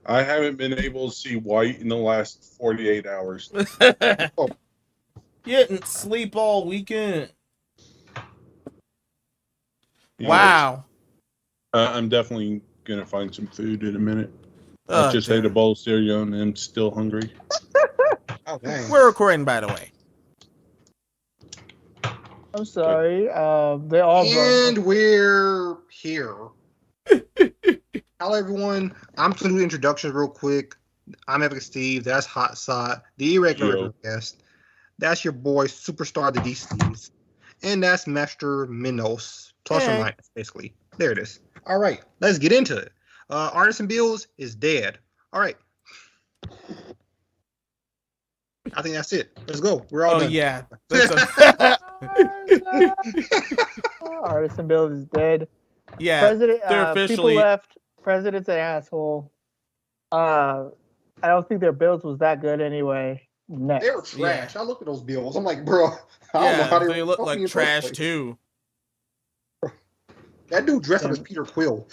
I haven't been able to see white in the last 48 hours. Oh. You didn't sleep all weekend. Yeah. Wow. I'm definitely going to find some food in a minute. I just ate a Dude. bowl of cereal and I'm still hungry. Oh, dang. We're recording, by the way. I'm sorry. They all And we're here. Hello, everyone. I'm just going to do introductions real quick. I'm Epic Steve. That's Hot Sot, the irregular guest. That's your boy, Superstar the DCs. And that's Master Minos. Plus or minus, basically. There it is. All right, let's get into it. Artisan Bills is dead. All right. I think that's it. Let's go. We're all done. Yeah. Artisan Bill is dead. Yeah. President, they're officially... people left. President's an asshole. I don't think their builds was that good anyway. Next. They were trash. I look at those bills. I'm like, bro, I don't know how they look like trash too. That dude dressed up as Peter Quill.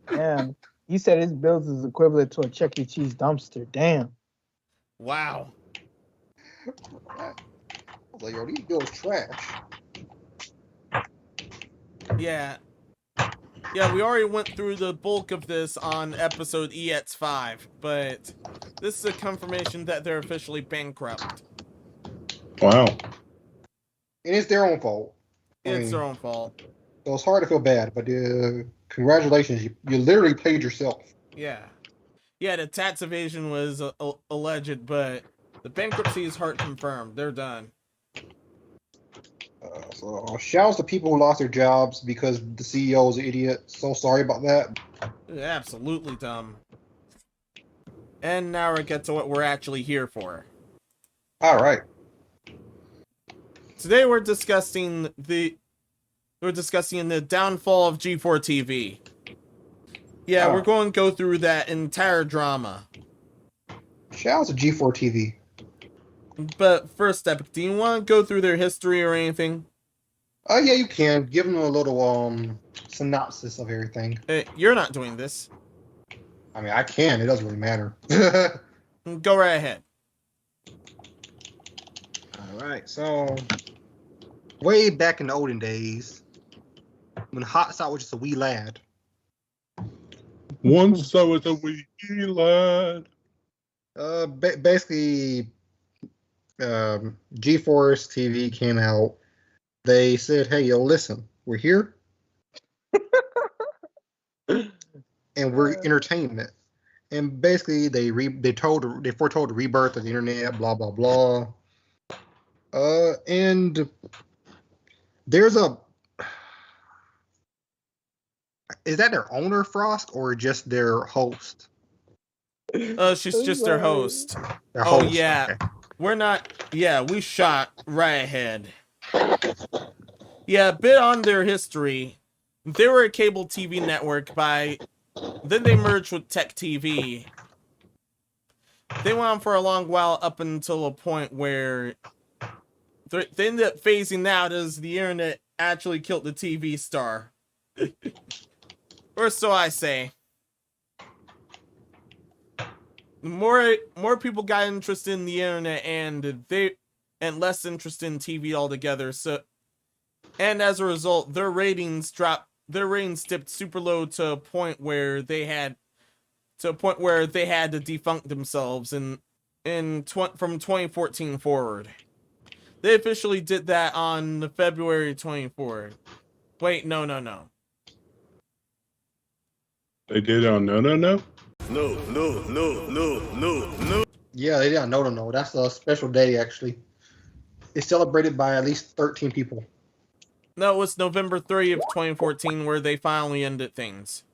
Damn. You said his builds is equivalent to a Chuck E. Cheese dumpster. Damn. Wow. I was like, yo, these bills trash. Yeah. Yeah, we already went through the bulk of this on episode EX5, but this is a confirmation that they're officially bankrupt. Wow. And it's their own fault. It's their own fault. So it's hard to feel bad, but congratulations, you literally paid yourself. Yeah. Yeah, the tax evasion was alleged, but the bankruptcy is hard confirmed. They're done. So shouts to people who lost their jobs because the CEO is an idiot. So sorry about that. Absolutely dumb. And now we get to what we're actually here for. All right. Today we're discussing the downfall of G4TV. Yeah, we're going to go through that entire drama. Shouts to G4TV. But first, Epic, do you want to go through their history or anything? Oh, yeah, you can. Give them a little synopsis of everything. You're not doing this. I mean, I can. It doesn't really matter. Go right ahead. All right. So, way back in the olden days, when Hot Sot was just a wee lad. Once I was a wee lad. Basically, G4TV came out. They said, "Hey, yo, listen, we're here, and we're entertainment." And basically, they foretold the rebirth of the internet. Blah blah blah. And there's is that their owner, Frost, or just their host? She's just their host. Their host. Yeah. Okay. We're not... Yeah, we shot right ahead. Yeah, a bit on their history. They were a cable TV network then they merged with Tech TV. They went on for a long while up until a point where they ended up phasing out as the internet actually killed the TV star. Or so I say. More people got interested in the internet and less interest in TV altogether. And as a result, their ratings dipped super low to a point where they had to defunct themselves from 2014 forward. They officially did that on February 24th. Wait, no. They did on No. No. Yeah, they did on No. That's a special day, actually. It's celebrated by at least 13 people. No, it was November 30th of 2014 where they finally ended things.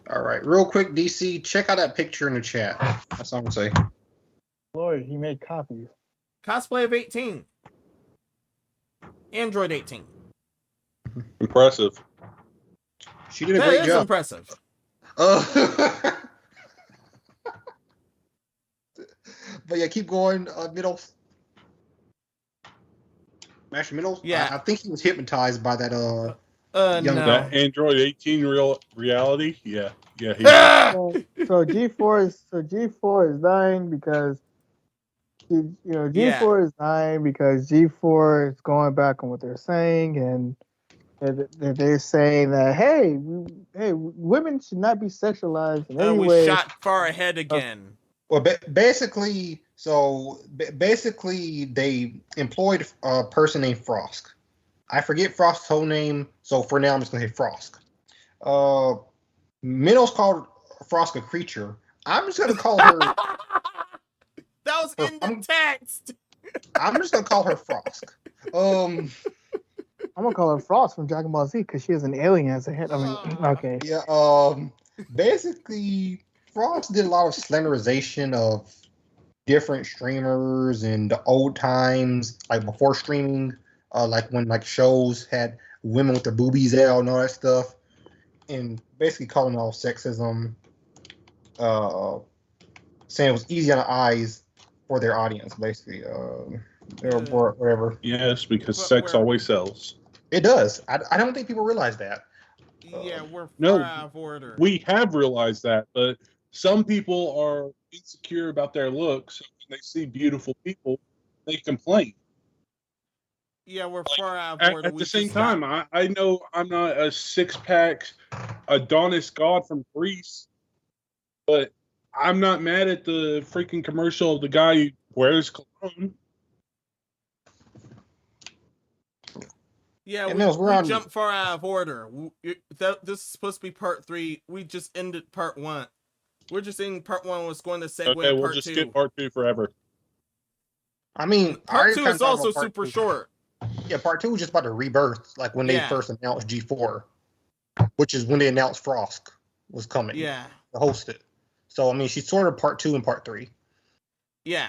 All right, real quick, DC, check out that picture in the chat. That's all I'm gonna say. Lord, he made copies. Cosplay of 18. Android 18. Impressive. She did a great That is job. impressive. But yeah, keep going. Middles. Master Middles? Yeah. I think he was hypnoptized by that young no. That Android 18 reality? Yeah. Yeah, So G4 is dying because G4 is dying because G4 is going back on what they're saying, and they're saying that hey, women should not be sexualized in any We way. shot far ahead again. Well, basically, they employed a person named Frosk. I forget Frost's whole name, so for now I'm just gonna say Frosk. Minnows called Frosk a creature. I'm just gonna call her. That was in the text. I'm just gonna call her Frosk. I'm gonna call her Frost from Dragon Ball Z because she has an alien as a head. I mean, okay. Yeah. Basically, Frost did a lot of slenderization of different streamers in the old times, like before streaming, like when like shows had women with their boobies out and all that stuff, and basically calling all sexism, saying it was easy on the eyes for their audience, basically, or whatever. Yes, because sex always sells. It does. I don't think people realize that. Yeah, we're no, far out of order. We have realized that, but some people are insecure about their looks. So when they see beautiful people, they complain. Yeah, we're far out of order. At the same time, I know I'm not a six-pack Adonis god from Greece, but I'm not mad at the freaking commercial of the guy who wears cologne. Yeah, we jumped far out of order. This is supposed to be part 3. We just ended part 1. We're just saying part 1 was going to segue into part 2. We'll just skip part 2 forever. I mean, part 2 is also super short. Yeah, part 2 was just about the rebirth, like when they first announced G4, which is when they announced Frosk was coming. Yeah. To host it. So, I mean, she's sort of part 2 and part 3. Yeah.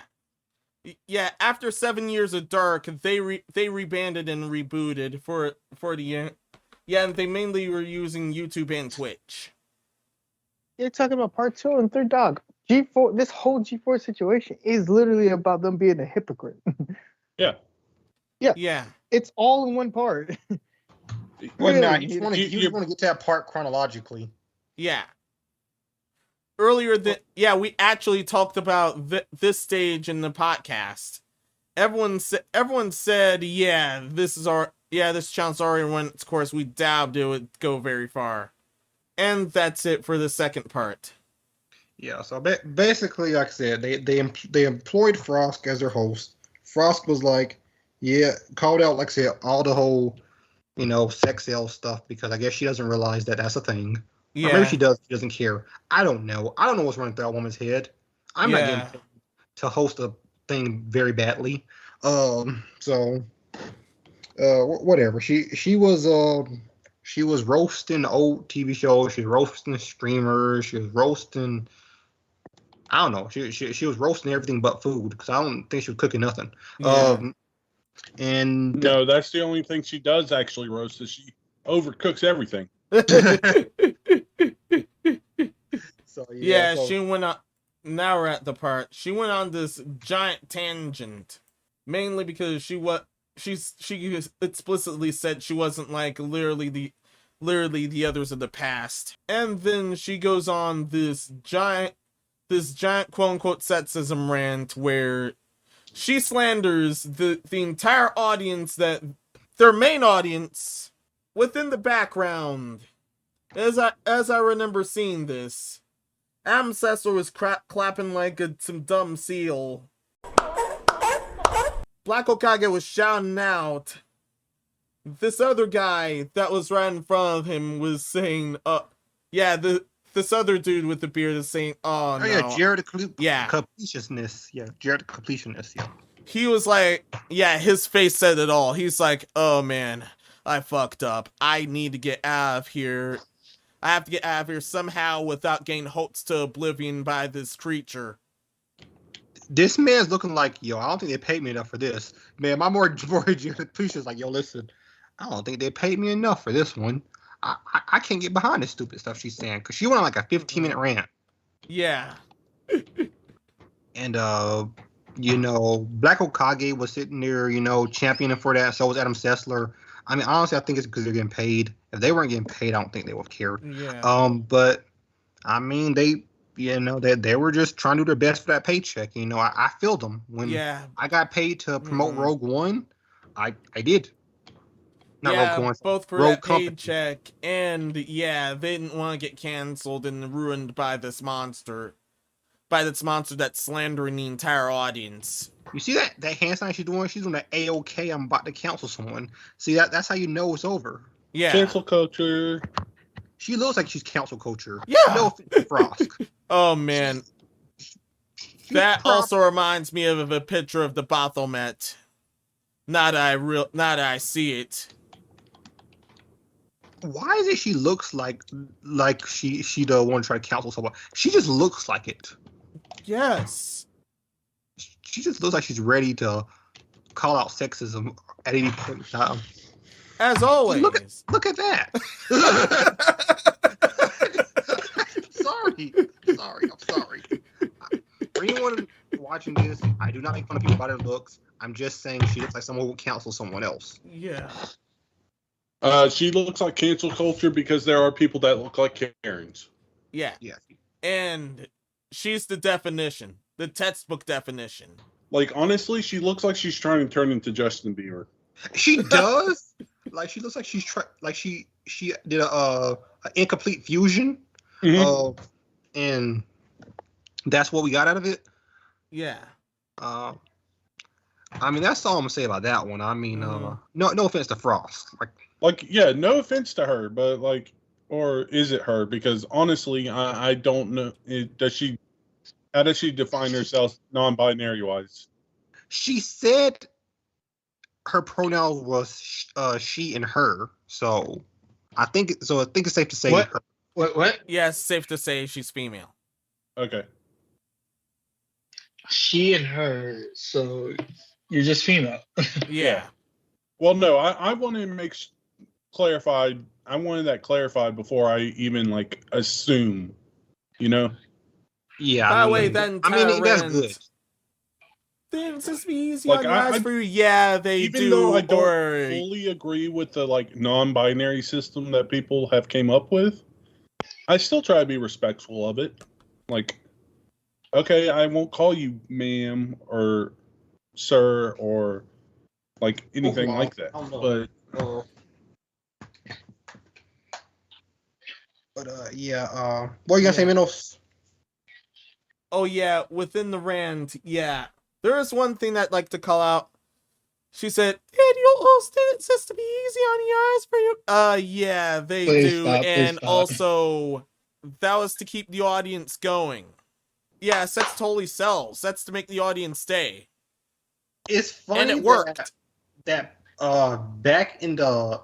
Yeah, after 7 years of Dark, they rebanded and rebooted for the and they mainly were using YouTube and Twitch. You're talking about part 2 and 3, dog. G4, this whole G4 situation is literally about them being a hypocrite. Yeah. Yeah. It's all in one part. Well, really, no, you want to get to that part chronologically. Yeah. Earlier we actually talked about this stage in the podcast. Everyone said, this challenge already went its course. We doubted it would go very far. And that's it for the second part. Yeah, so basically, like I said, they employed Frosk as their host. Frosk was like, called out, like I said, all the whole, sex sale stuff, because I guess she doesn't realize that that's a thing. Yeah. Or maybe she does. She doesn't care. I don't know. I don't know what's running through that woman's head. I'm not getting paid to host a thing very badly. Whatever. She was roasting old TV shows. She was roasting streamers. She was roasting. I don't know. She was roasting everything but food, because I don't think she was cooking nothing. Yeah. And no, that's the only thing she does actually roast, is she overcooks everything. She went on. Now we're at the part. She went on this giant tangent, mainly because she explicitly said she wasn't like literally the others of the past, and then she goes on this giant quote unquote sexism rant where she slanders the entire audience, that their main audience within the background. As I remember seeing this, Adam Sessler was clapping like some dumb seal. Black Okage was shouting out. This other guy that was right in front of him was saying, this other dude with the beard is saying, oh no. Yeah, Jared Completionist. Yeah, Jared Completionist, yeah. He was like, his face said it all. He's like, oh man, I fucked up. I need to get out of here. I have to get out of here somehow without getting hoaxed to oblivion by this creature. This man's looking like, I don't think they paid me enough for this. Man, my more Pusha's like, listen, I don't think they paid me enough for this one. I can't get behind this stupid stuff she's saying, because she went on like a 15-minute rant. Yeah. And, Black Okage was sitting there, championing for that. So was Adam Sessler. I mean, honestly, I think it's because they're getting paid. If they weren't getting paid, I don't think they would have cared. Yeah. But I mean, they were just trying to do their best for that paycheck. I feel them when I got paid to promote Rogue One. I did. Not Rogue One. Both for Rogue that Company. paycheck and they didn't want to get canceled and ruined by this monster. By this monster that's slandering the entire audience. You see that hand sign she's doing? She's doing that A-OK, I'm about to cancel someone. See, that's how you know it's over. Yeah. Cancel culture. She looks like she's cancel culture. Yeah. No offense to Frost. Oh, man. That also reminds me of a picture of the Baphomet. Not that I see it. Why is it she looks like she the one trying to cancel someone? She just looks like it. Yes. She just looks like she's ready to call out sexism at any point in time. As always. Look at that. I'm sorry. For anyone watching this, I do not make fun of people by their looks. I'm just saying she looks like someone who would cancel someone else. Yeah. She looks like cancel culture because there are people that look like Karens. Yeah. Yeah. And she's the definition. The textbook definition. Like, honestly, she looks like she's trying to turn into Justin Bieber. She does. Like, she looks like she's she did a incomplete fusion. Mm-hmm. And that's what we got out of it. Yeah. I mean, that's all I'm gonna say about that one. I mean, no offense to Frost. No offense to her, but or is it her? Because honestly, I don't know. How does she define herself non-binary wise? She said her pronoun was she and her. So I think it's safe to say what? her. What? Yeah, it's safe to say she's female. Okay. She and her, so you're just female. Yeah. Well, no, I wanted to clarified. I wanted that clarified before I even assume, Yeah. By the way, then that's good. Things just be easy on your eyes for you. Yeah, they even do. Though I don't fully agree with the non-binary system that people have came up with, I still try to be respectful of it. Okay, I won't call you ma'am or sir or anything like that. But yeah. What are you gonna say, Minos? Oh yeah, within the rant, yeah. There is one thing that I'd like to call out. She said, Daniel Olston, it says to be easy on the eyes for you. Yeah, they Please do. stop, and stop. Also, that was to keep the audience going. Yeah, sex totally sells. That's to make the audience stay. It's funny. And it worked. That back in the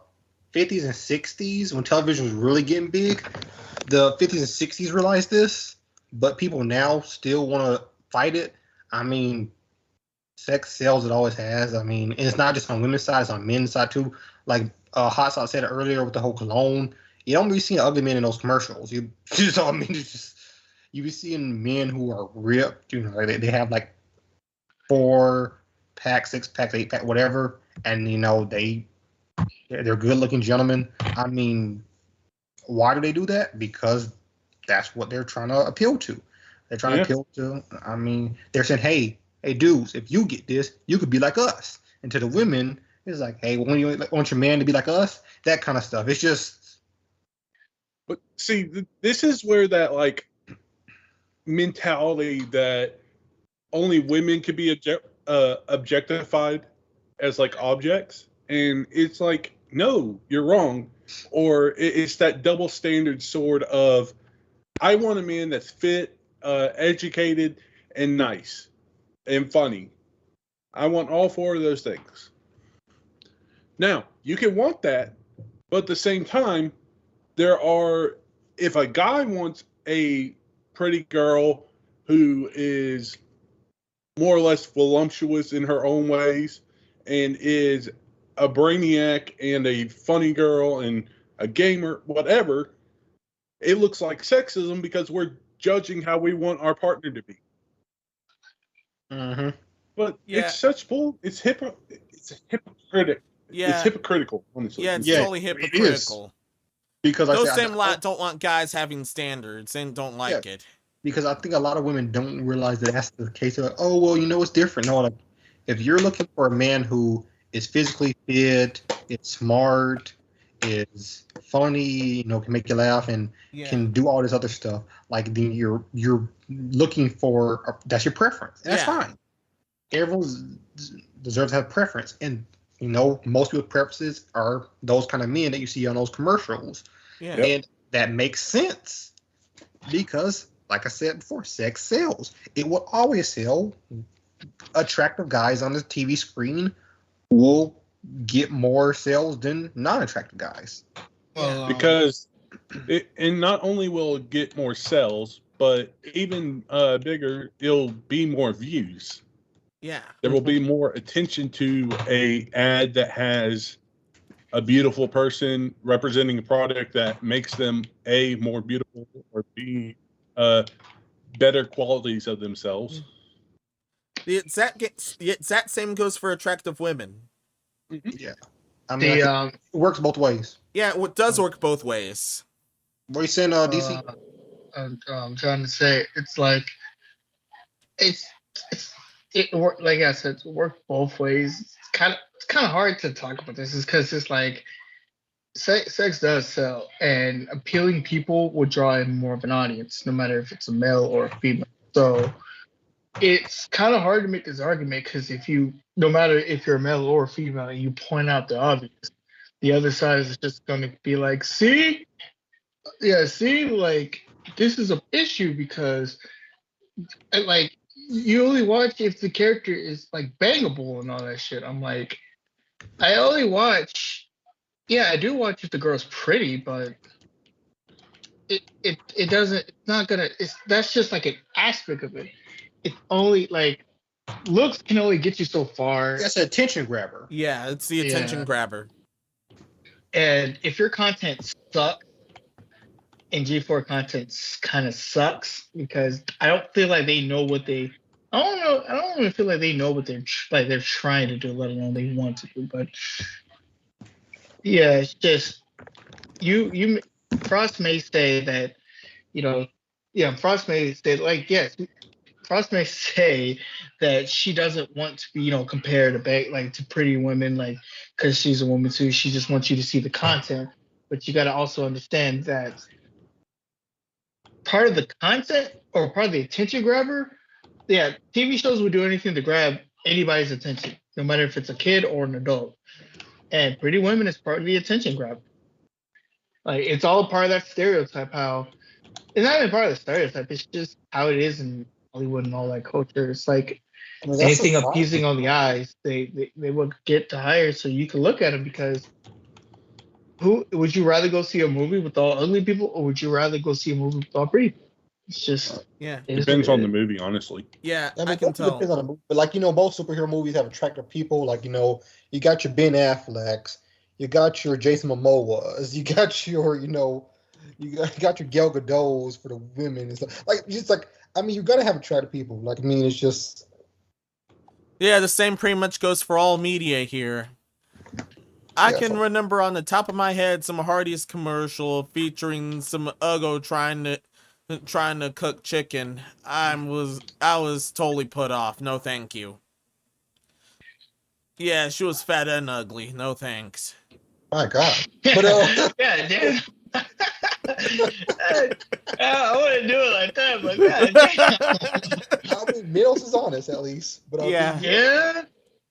50s and 60s, when television was really getting big, the 50s and 60s realized this, but people now still want to fight it. I mean, sex sells, it always has. I mean, and it's not just on women's side, it's on men's side too. Like Hot Sauce said earlier with the whole cologne, you don't really see ugly men in those commercials. You just, I mean, it's just, you be seeing men who are ripped, they have 4-pack, 6-pack, 8-pack, whatever, and they're good-looking gentlemen. I mean, why do they do that? Because that's what they're trying to appeal to. They're trying to appeal to. I mean, they're saying, hey, dudes, if you get this, you could be like us. And to the women, it's like, hey, when you want your man to be like us, that kind of stuff. It's just. But see, this is where that mentality that only women could be objectified as objects, and it's no, you're wrong. Or it's that double standard sort of, I want a man that's fit, educated, and nice, and funny. I want all 4 of those things. Now, you can want that, but at the same time, if a guy wants a pretty girl who is more or less voluptuous in her own ways and is a brainiac and a funny girl and a gamer, whatever, it looks like sexism because we're judging how we want our partner to be. Mm-hmm. But it's such bull. It's hypocritical. Yeah. It's hypocritical, honestly. Yeah, it's totally hypocritical. Because like I Those said, same lot don't want guys having standards and don't like it. because I think a lot of women don't realize that that's the case. Of, oh well, it's different. No, like if you're looking for a man who is physically fit, is smart, is funny, can make you laugh, and can do all this other stuff, like then you're looking for that's your preference. And that's fine. Everyone deserves to have preference, and most people's preferences are those kind of men that you see on those commercials. Yeah. And that makes sense because, like I said before, sex sells. It will always sell. Attractive guys on the TV screen will get more sales than non-attractive guys. Because and not only will it get more sales, but even bigger, it'll be more views. Yeah. There will be more attention to a ad that has a beautiful person representing a product that makes them A, more beautiful, or B, better qualities of themselves. The exact same goes for attractive women. Yeah. I mean, it works both ways. Yeah, it does work both ways. What are you saying, DC? I'm trying to say it's like it work, like I said, it works both ways. It's kind of hard to talk about this, is because it's like sex does sell, and appealing people will draw in more of an audience, no matter if it's a male or a female. So it's kind of hard to make this argument, because no matter if you're a male or a female, and you point out the obvious, the other side is just going to be like, see, like this is an issue, because like you only watch if the character is like bangable and all that shit. I'm like, I only watch. Yeah, I do watch if the girl's pretty, but it doesn't. It's not gonna. That's just like an aspect of it. It's only like looks can only get you so far. That's an attention grabber. Yeah, it's the attention grabber. And if your content sucks, and G4 content kind of sucks, because I don't feel like they know what they. I don't even feel like they know what they're trying to do, let alone they want to do. But yeah, it's just you. Frost may say that, Frost may say Frost may say that she doesn't want to be, compared to pretty women, because she's a woman too. She just wants you to see the content, but you got to also understand that part of the content or part of the attention grabber. Yeah, TV shows will do anything to grab anybody's attention, no matter if it's a kid or an adult. And Pretty Women is part of the attention grab. Like, it's all part of that stereotype. How it's not even part of the stereotype. It's just how it is in Hollywood and all that culture. It's like anything appeasing on the eyes, they will get to hire so you can look at them. Because who would you rather go see a movie with all ugly people, or would you rather go see a movie with all pretty people? It's just it depends on the movie, honestly. Yeah, I can tell. Depends on the movie. But both superhero movies have attractive people. Like, you got your Ben Afflecks, you got your Jason Momoas, you got your, you got your Gal Gadots for the women and stuff. You gotta have attractive people. It's just. Yeah, the same pretty much goes for all media here. I can remember on the top of my head some Hardee's commercial featuring some Ugo trying to cook chicken. I was totally put off. No thank you. Yeah, she was fat and ugly. No thanks. My God. But yeah, damn. I wouldn't do it like that, but God damn. Mills is honest at least. But yeah.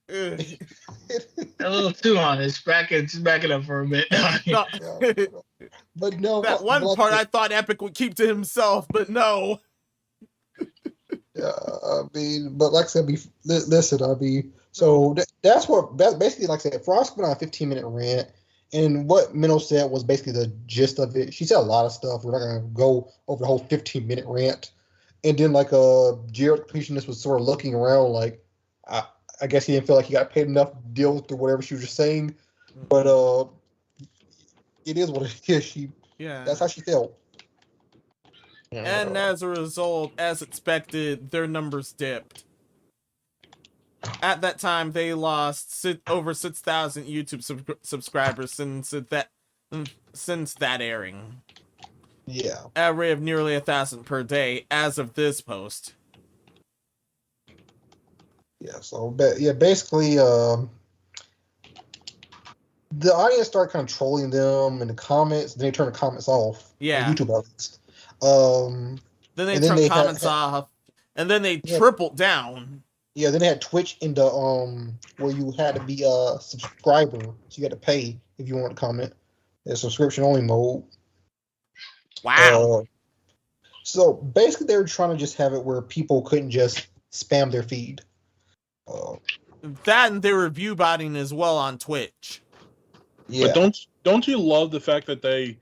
A little too honest. Back it up for a bit. No. But no, that one part I thought Epic would keep to himself, but no. Yeah, but like I said, listen, so that's basically, like I said, Frost went on a 15-minute rant, and what Minnow said was basically the gist of it. She said a lot of stuff. We're not gonna go over the whole 15-minute rant, and then Jared Completionist was sort of looking around, like I guess he didn't feel like he got paid enough to deal with whatever she was just saying, but it is what it is. That's how she felt. And as a result, as expected, their numbers dipped. At that time, they lost over 6,000 YouTube subscribers since since that airing. Yeah. At a rate of nearly 1,000 per day as of this post. Yeah. So basically, the audience started kind of trolling them in the comments. Then they turned the comments off. Yeah. On YouTube at least. Then they and then turned they comments off, and then they tripled down. Yeah, then they had Twitch in the where you had to be a subscriber, so you had to pay if you want to comment. There's subscription only mode. Wow. So basically, they were trying to just have it where people couldn't just spam their feed. That and they were view botting as well on Twitch. Yeah. But don't you love the fact that the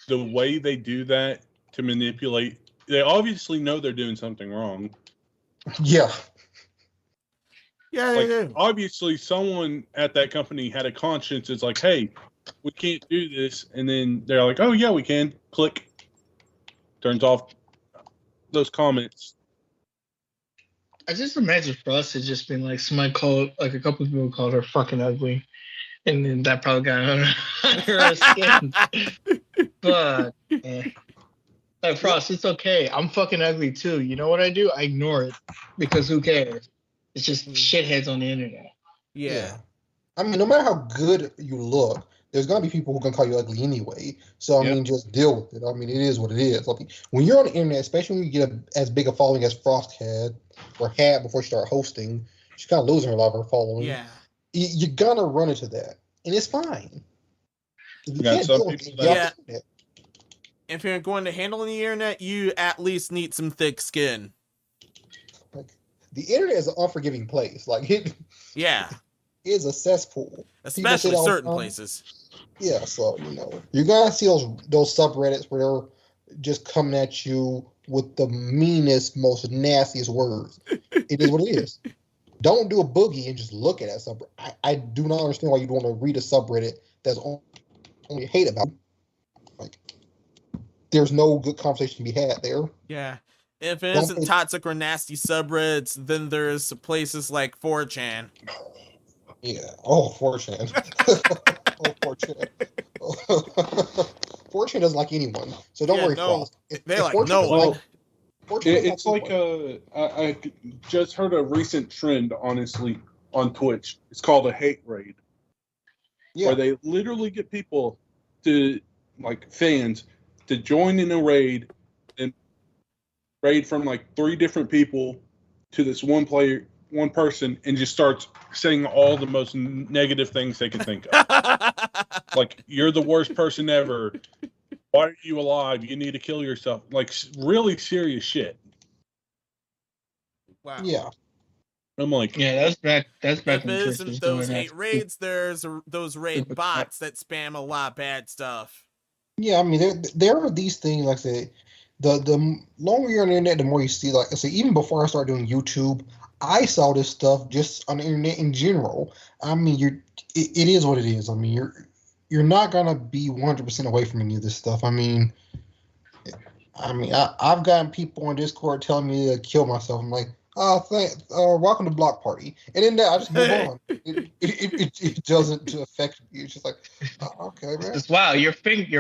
way they do that to manipulate? They obviously know they're doing something wrong. Yeah. Yeah, they do. Obviously, someone at that company had a conscience. It's like, hey, we can't do this. And then they're like, oh, yeah, we can. Click. Turns off those comments. I just imagine for us, it's just been like somebody called, like a couple of people called her fucking ugly. And then that probably got under her skin. But, like, Frost, it's okay. I'm fucking ugly too. You know what I do? I ignore it. Because who cares? It's just shitheads on the internet. Yeah. I mean, no matter how good you look, there's gonna be people who are gonna call you ugly anyway. So I mean, just deal with it. I mean, it is what it is. I mean, when you're on the internet, especially when you get as big a following as Frost had before she started hosting, she's kind of losing a lot of her following. Yeah. You're gonna run into that, and it's fine. You got can't some deal with people it. Yeah. If you're going to handle the internet, you at least need some thick skin. Like, the internet is an unforgiving place. Like it is a cesspool. Especially certain places. Yeah, so you're gonna see those subreddits where they're just coming at you with the meanest, most nastiest words. It is what it is. Don't do a boogie and just look at that subreddit. I do not understand why you'd want to read a subreddit that's only hate about it. Like, there's no good conversation to be had there. Yeah. If it isn't toxic or nasty subreddits, then there's places like 4chan. Yeah. Oh, 4chan. Oh, 4chan. 4chan doesn't like anyone, so don't worry. No. They like 4chan no one. It's like I just heard a recent trend, honestly, on Twitch. It's called a hate raid. Yeah. Where they literally get people to, like, fans to join in a raid and raid from like 3 different people to this one person, and just starts saying all the most negative things they can think of. Like, you're the worst person ever. Why are you alive? You need to kill yourself. Like, really serious shit. Wow. Yeah. I'm like, yeah, that's back. That's back. If it isn't those hate raids, there's those raid bots that spam a lot of bad stuff. Yeah, I mean, there are these things, like I said, the longer you're on the internet, the more you see. Like I said, even before I started doing YouTube, I saw this stuff just on the internet in general. I mean, it is what it is. I mean, you're not gonna be 100% away from any of this stuff. I mean, I've gotten people on Discord telling me to kill myself. I'm like, welcome to Block Party, and then I just move on. It doesn't affect me. It's just like, okay, man. Wow, your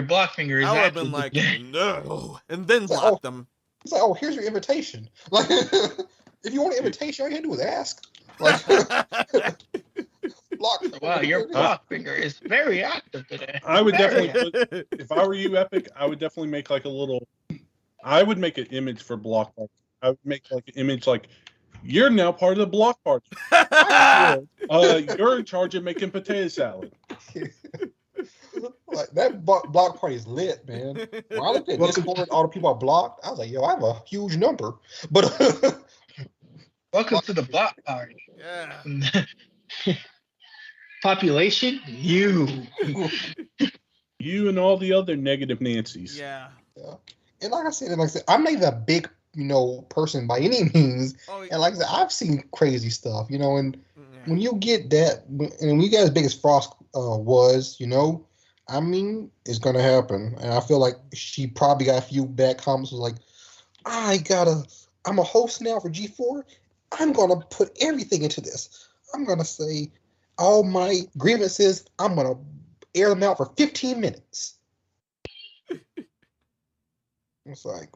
block finger is. I would have been like, no, and then block them. It's like, oh, here's your invitation. Like, if you want an invitation, all you have to do is ask. Like, block. Wow, your block finger is very active today. I would definitely, if I were you, Epic, I would definitely make like a little. I would make an image for Block Party. I would make like an image like, you're now part of the Block Party. You're in charge of making potato salad. Like, that Block Party is lit, man. When I looked at Discord, all the people are blocked. I was like, yo, I have a huge number. But welcome to the Block Party. Yeah. Population, you and all the other negative Nancys. Yeah. And like I said, I'm not even a big, person by any means. And like I said, I've seen crazy stuff, and when you get that, and when you get as big as Frost was, I mean, it's gonna happen. And I feel like she probably got a few bad comments. Was like, I'm a host now for G4. I'm gonna put everything into this. I'm gonna say all my grievances. I'm gonna air them out for 15 minutes. It's like,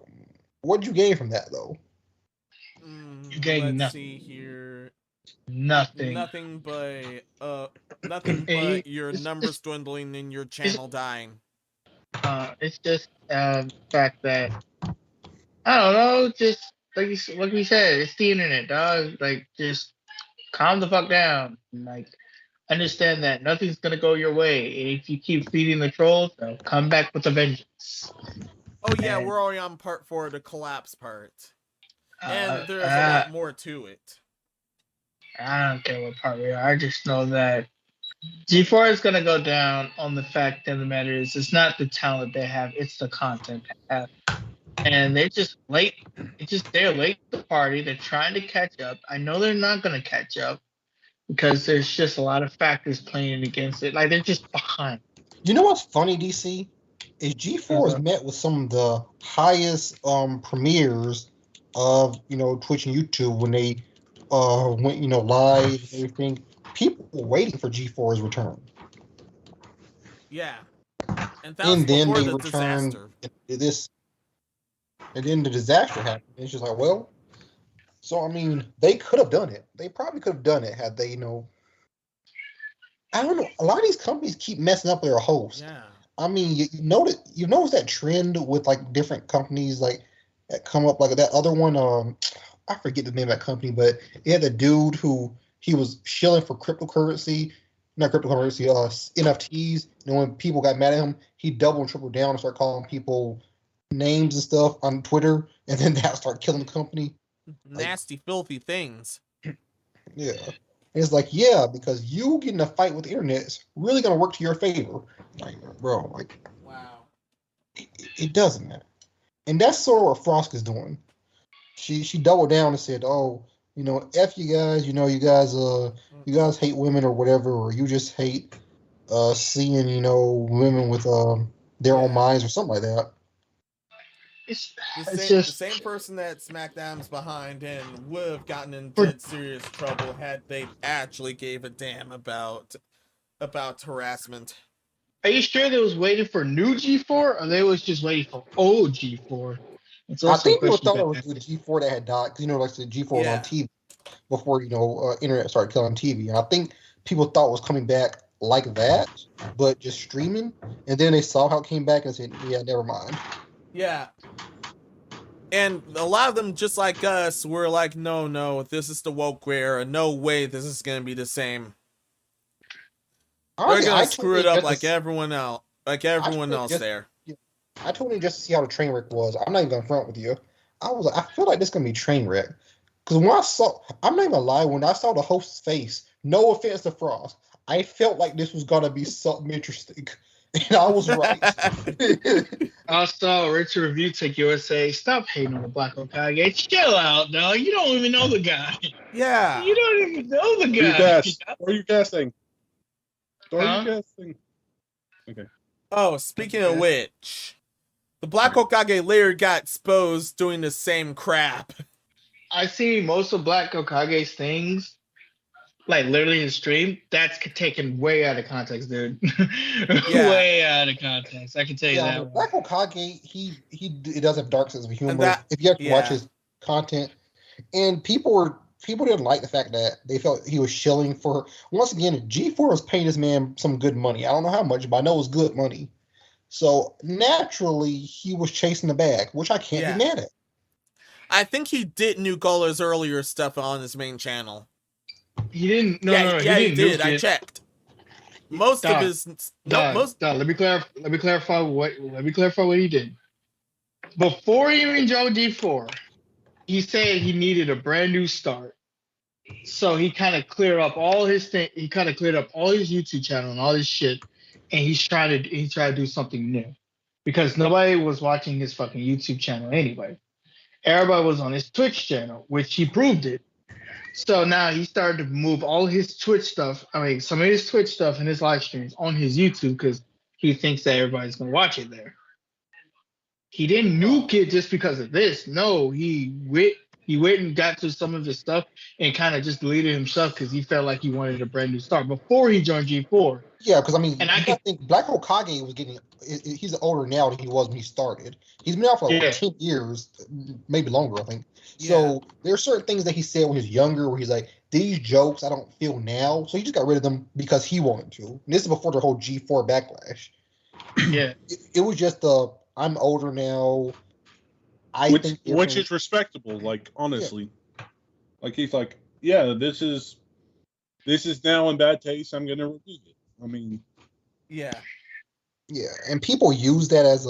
what'd you gain from that though? You gain Let's nothing. see here. Nothing. Nothing but you- your it's numbers dwindling and your channel dying. It's just fact that I don't know. Just like we said, it's the internet, dog. Like, just calm the fuck down. Like, understand that nothing's gonna go your way. And if you keep feeding the trolls, they'll come back with a vengeance. Oh yeah, And, we're already on part 4, the collapse part, and there's a lot more to it. I don't care what part we are. I just know that G4 is gonna go down on the fact of the matter is it's not the talent they have, it's the content they have. And they're just late. They're late to the party. They're trying to catch up. I know they're not gonna catch up because there's just a lot of factors playing against it. Like, they're just behind. You know what's funny, DC? Is G4 has met with some of the highest premieres of Twitch and YouTube when they went live and everything. People were waiting for G4's return. Yeah, and that was then before they the returned disaster. And then the disaster happened. It's just like, well, so I mean, they could have done it. They probably could have done it had they, I don't know. A lot of these companies keep messing up their hosts. Yeah. I mean, you notice that trend with like different companies like that come up, like that other one. I forget the name of that company, but it had a dude who he was shilling for cryptocurrency, not cryptocurrency, NFTs. And when people got mad at him, he doubled and tripled down and started calling people names and stuff on Twitter, and then that started killing the company. Nasty, filthy things. Yeah. It's like, yeah, because you getting a fight with the internet is really going to work to your favor. Like, bro, like, wow. It doesn't matter. And that's sort of what Frost is doing. She doubled down and said, oh, F you guys, you guys hate women or whatever, or you just hate seeing, women with their own minds or something like that. It's the same person that SmackDown's behind and would have gotten in dead serious trouble had they actually gave a damn about harassment. Are you sure they was waiting for new G4 or they was just waiting for old G4? I think people thought it was the G4 that had died because like the G4 was on TV before internet started killing TV. And I think people thought it was coming back like that, but just streaming. And then they saw how it came back and said, "Yeah, never mind." Yeah. And a lot of them, just like us, were like, no, this is the woke era. No way this is going to be the same. They're going to screw it up like everyone else. There. I told him just to see how the train wreck was. I'm not even going to front with you. I was like, I feel like this is going to be train wreck. Because when I'm not even going to lie, when I saw the host's face, no offense to Frost, I felt like this was going to be something interesting. And I was right. I saw Richard Review Tech USA. Stop hating on the Black Okage. Chill out, dog. You don't even know the guy. Yeah. You don't even know the guy. What are you guessing? Okay. Oh, speaking of which, the Black Okage later got exposed doing the same crap. I see most of Black Okage's things, like literally in stream, that's taken way out of context, dude. Yeah. Way out of context. I can tell you that. Black Okage, he does have dark sense of humor. If you have to watch his content, and people didn't like the fact that they felt he was shilling for. Once again, G4 was paying this man some good money. I don't know how much, but I know it was good money. So naturally, he was chasing the bag, which I can't be mad at. I think he did New Gola's earlier stuff on his main channel. He didn't. He did. I checked. Most of his. Let me clarify what he did. Before he even joined G4, he said he needed a brand new start. So he kind of cleared up all his thing. He kind of cleared up all his YouTube channel and all his shit, and he tried to do something new because nobody was watching his fucking YouTube channel anyway. Everybody was on his Twitch channel, which he proved it. So now he started to move all his Twitch stuff. I mean, some of his Twitch stuff and his live streams on his YouTube because he thinks that everybody's gonna watch it there. He didn't nuke it just because of this. No, he He went and got to some of his stuff and kind of just deleted himself because he felt like he wanted a brand new start before he joined G4. Yeah, because I mean, And I think Black Hokage was getting. He's older now than he was when he started. He's been out for like 10 years, maybe longer, I think. So there are certain things that he said when he was younger, where he's like, "These jokes I don't feel now," so he just got rid of them because he wanted to. And this is before the whole G4 backlash. Yeah, it was just I'm older now. Which is respectable. Like honestly, like he's like, yeah, this is now in bad taste. I'm gonna remove it. I mean, yeah, and people use that as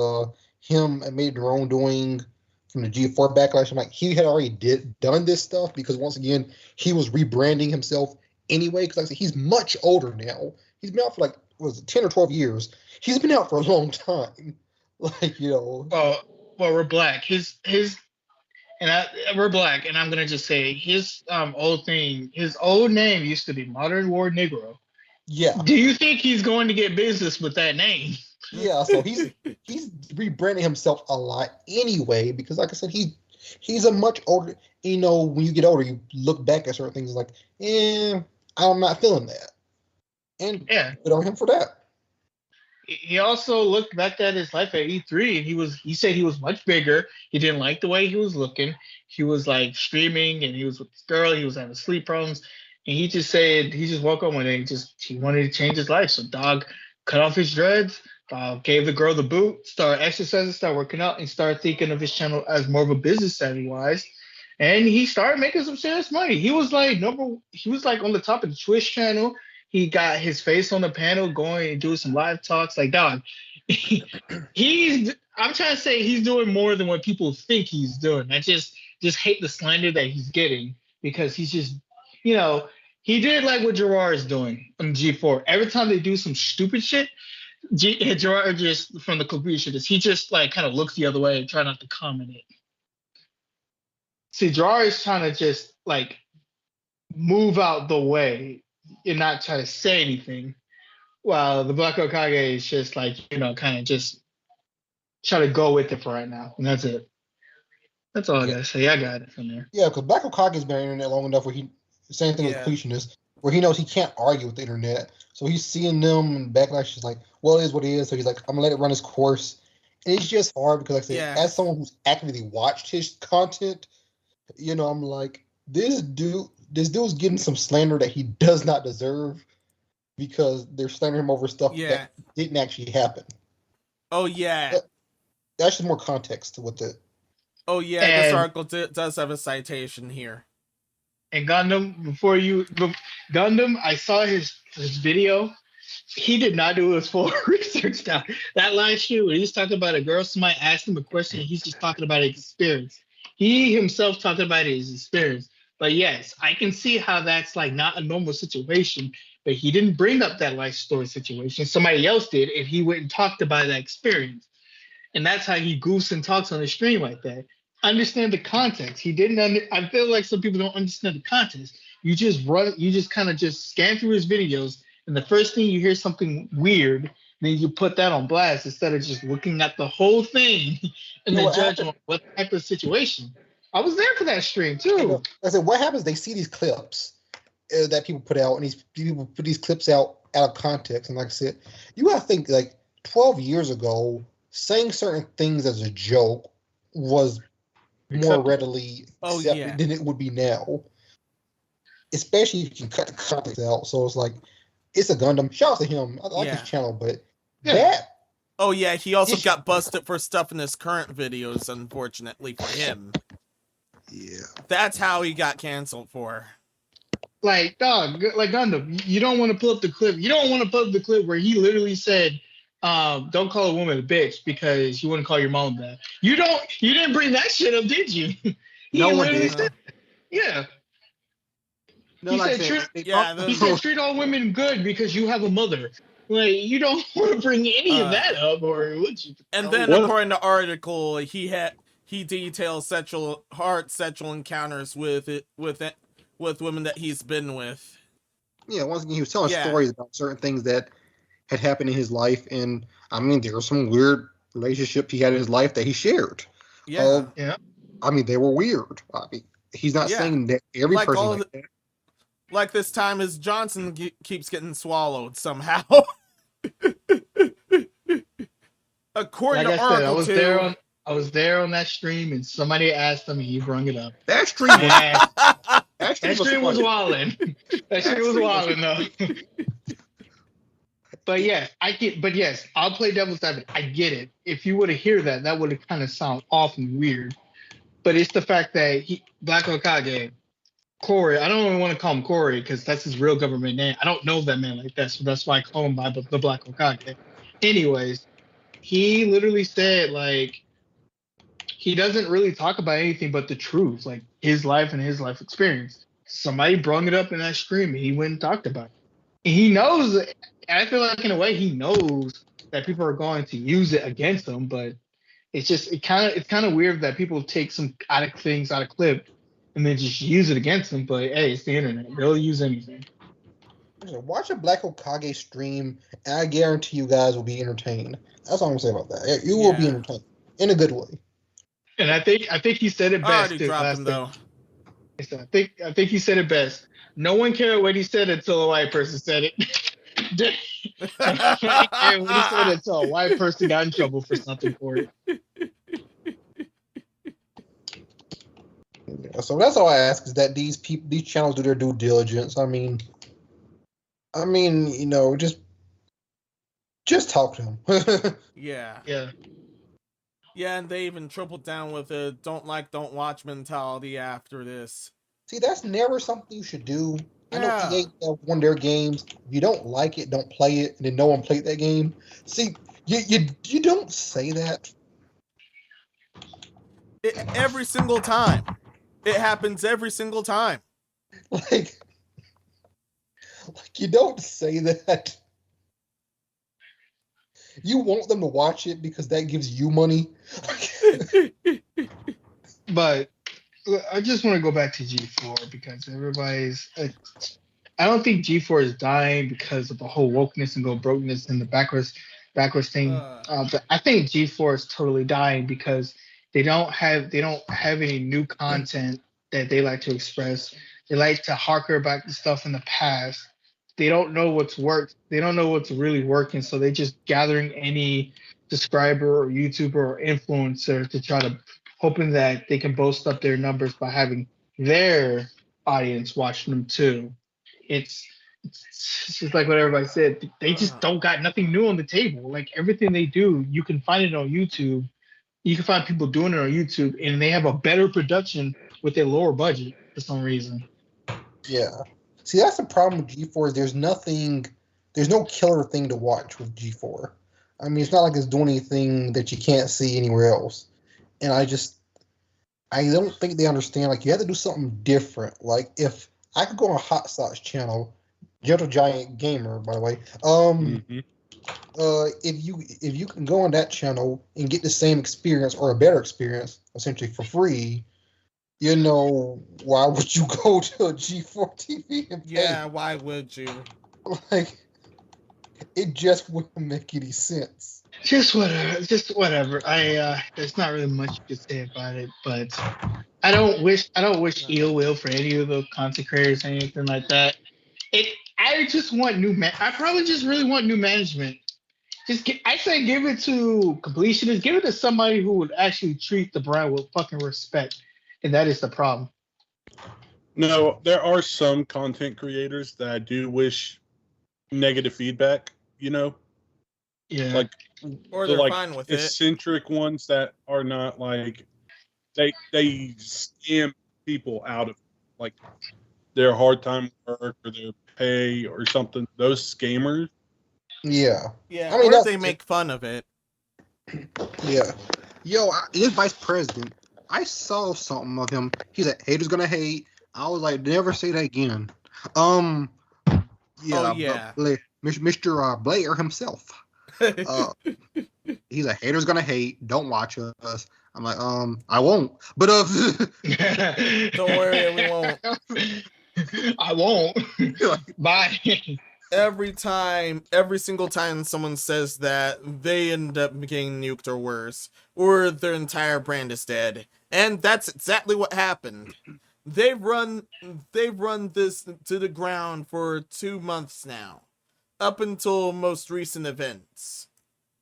him and made their own doing from the G4 backlash. I'm like, he had already done this stuff because once again he was rebranding himself anyway. Because like I said, he's much older now. He's been out for like 10 or 12 years. He's been out for a long time. Like, you know. Well, we're black. We're black, and I'm gonna just say his his old name used to be Modern War Negro. Yeah. Do you think he's going to get business with that name? Yeah, so he's rebranding himself a lot anyway, because like I said, he's a much older, you know, when you get older, you look back at certain things like, I'm not feeling that. And good on him for that. He also looked back at his life at E3 and he said he was much bigger. He didn't like the way he was looking. He was like streaming and he was with this girl. He was having sleep problems. And he just said, he just woke up one day and he wanted to change his life. So dog cut off his dreads, gave the girl the boot, started exercising, started working out, and started thinking of his channel as more of a business savvy wise. And he started making some serious money. He was like on the top of the Twitch channel. He got his face on the panel going and doing some live talks. Like, dog, I'm trying to say he's doing more than what people think he's doing. I just hate the slander that he's getting because he's just, you know, he did like what Gerard is doing on G4. Every time they do some stupid shit, Gerard just, from the completion, he just like kind of looks the other way and try not to comment it. See, Gerard is trying to just like move out the way and not try to say anything, while the Black Hokage is just like, you know, kind of just try to go with it for right now, and that's it. That's all I gotta say. I got it from there. Yeah, because Black Hokage's been on the internet long enough where the same thing with Completionist, where he knows he can't argue with the internet, so he's seeing them and backlash is like, well, it is what it is. So he's like, I'm gonna let it run its course. And it's just hard because, like I said, as someone who's actively watched his content, you know, I'm like, this dude's getting some slander that he does not deserve because they're slandering him over stuff that didn't actually happen. Oh, yeah. That's just more context to what the... Oh, yeah, this article does have a citation here. And Gundam, I saw his video. He did not do his full research now. That last shoot, he's talking about a girl, somebody asked him a question, and he's just talking about his experience. He himself talking about his experience. But yes, I can see how that's like not a normal situation, but he didn't bring up that life story situation. Somebody else did, and he went and talked about that experience. And that's how he goofs and talks on the stream like that. Understand the context. He didn't I feel like some people don't understand the context. You just kind of just scan through his videos, and the first thing you hear something weird, then you put that on blast instead of just looking at the whole thing and then judge on what type of situation. I was there for that stream too. I said, what happens? They see these clips that people put out, and these people put these clips out of context. And like I said, you gotta think like 12 years ago, saying certain things as a joke was more readily accepted than it would be now. Especially if you can cut the context out. So it's like, it's a Gundam. Shout out to him. I like his channel, but that. Oh yeah, he also got busted for stuff in his current videos, unfortunately for him. Yeah. That's how he got canceled for. Like, dog, like Gundam, you don't want to pull up the clip. You don't want to pull up the clip where he literally said, don't call a woman a bitch because you wouldn't call your mom that. You didn't bring that shit up, did you? No one did. Yeah. No, he like said, treat all women good because you have a mother. Like, you don't want to bring any of that up, or would you? And then, according to the article, he details sexual encounters with women that he's been with. Yeah, once again, he was telling stories about certain things that had happened in his life, and I mean, there were some weird relationships he had in his life that he shared. Yeah, I mean, they were weird. I mean, He's not Yeah. saying that every Like person all like the- that. Like this time as Johnson keeps getting swallowed somehow. According Like to I said, Oracle 2. I was there on that stream, and somebody asked him, and he brung it up. That stream was Yeah, that that stream was wildin'. That stream was wildin' though. But yes, I'll play devil's advocate. I get it. If you were to hear that, that would have kind of sound off and weird. But it's the fact that Black Hokage, Corey, I don't even want to call him Corey because that's his real government name. I don't know that man like that, so that's why I call him by the Black Hokage. Anyways, he literally said like he doesn't really talk about anything but the truth, like his life and his life experience. Somebody brought it up in that stream and he went and talked about it. And he knows, I feel like in a way he knows that people are going to use it against him, but it's kind of weird that people take some things out of clip and then just use it against them. But hey, it's the internet; they'll use anything. Watch a Black Hokage stream, and I guarantee you guys will be entertained. That's all I'm gonna say about that. You will be entertained in a good way. And I think he said it I best. already dropped him though. I think he said it best. No one cared when he said it until a white person said it. And when he said it until a white person got in trouble for something for it. Yeah, so that's all I ask is that these channels do their due diligence. I mean, just talk to them. Yeah. Yeah. Yeah, and they even tripled down with a don't watch mentality after this. See, that's never something you should do. Yeah. I know EA won their games. If you don't like it, don't play it, and then no one played that game. See, you don't say that. Every single time. It happens every single time. Like you don't say that. You want them to watch it because that gives you money. But I just want to go back to G4 because everybody's. I don't think G4 is dying because of the whole wokeness and go brokenness and the backwards thing. But I think G4 is totally dying because they don't have any new content that they like to express. They like to harker back to stuff in the past. They don't know what's worked. They don't know what's really working. So they're just gathering any subscriber or YouTuber or influencer to try to hoping that they can boast up their numbers by having their audience watching them too. It's just like what everybody said. They just don't got nothing new on the table. Like everything they do, you can find it on YouTube. You can find people doing it on YouTube, and they have a better production with a lower budget for some reason. Yeah. See, that's the problem with G4 is there's no killer thing to watch with G4. I mean, it's not like it's doing anything that you can't see anywhere else. And I don't think they understand, like, you have to do something different. Like, if I could go on Hot Sauce channel, Gentle Giant Gamer, by the way, if you can go on that channel and get the same experience or a better experience, essentially for free, why would you go to a G4TV and pay? Yeah, why would you? Like, it just wouldn't make any sense. Just whatever. There's not really much you could say about it, but I don't wish ill will for any of the content creators or anything like that. I just want I probably just really want new management. I say give it to completionists. Give it to somebody who would actually treat the brand with fucking respect, and that is the problem. No, there are some content creators that I do wish negative feedback. Yeah. Like, or they're fine with eccentric ones that are not like they scam people out of like their hard time work or their pay or something. Those scammers. Yeah. Yeah. I mean, or they make fun of it. Yeah. Yo, this vice president, I saw something of him. He's like, haters gonna hate. I was like, never say that again. Mr. Blair himself. He's like, haters gonna hate. Don't watch us. I'm like, I won't. But Don't worry, we won't. I won't. Bye. Every single time someone says that, they end up getting nuked or worse, or their entire brand is dead. And that's exactly what happened. they've run this to the ground for 2 months now, up until most recent events.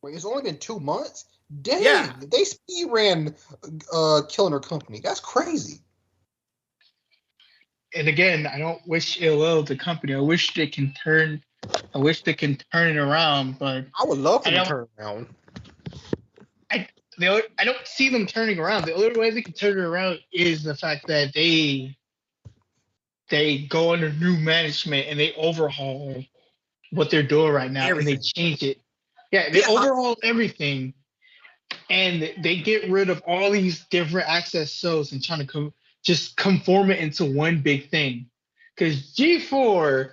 Wait, it's only been 2 months? Dang, Yeah. they speed ran killing her company. That's crazy. And again, I don't wish ill will the company. I wish they can turn it around, but I would love for them to turn around. I don't see them turning around. The only way they can turn it around is the fact that they go under new management and they overhaul what they're doing right now. Everything. And they change it. Yeah, they overhaul everything, and they get rid of all these different access shows and trying to just conform it into one big thing. Because G4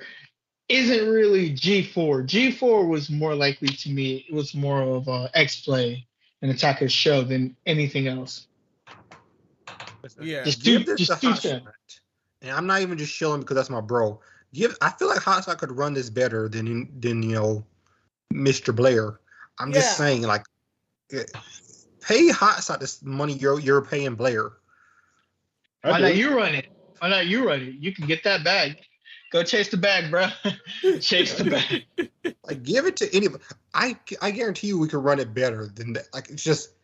isn't really G4. G4 was more likely to me, it was more of a X-Play and Attack of the Show than anything else. Yeah. Just do that. And I'm not even just shilling because that's my bro. I feel like Hot Shot could run this better than Mr. Blair. I'm just saying, like, pay Hot Shot this money you're paying Blair. Why not you run it? Why not you run it? You can get that bag. Go chase the bag, bro. Chase the bag. Like, give it to anybody. I guarantee you we could run it better than that. Like, it's just,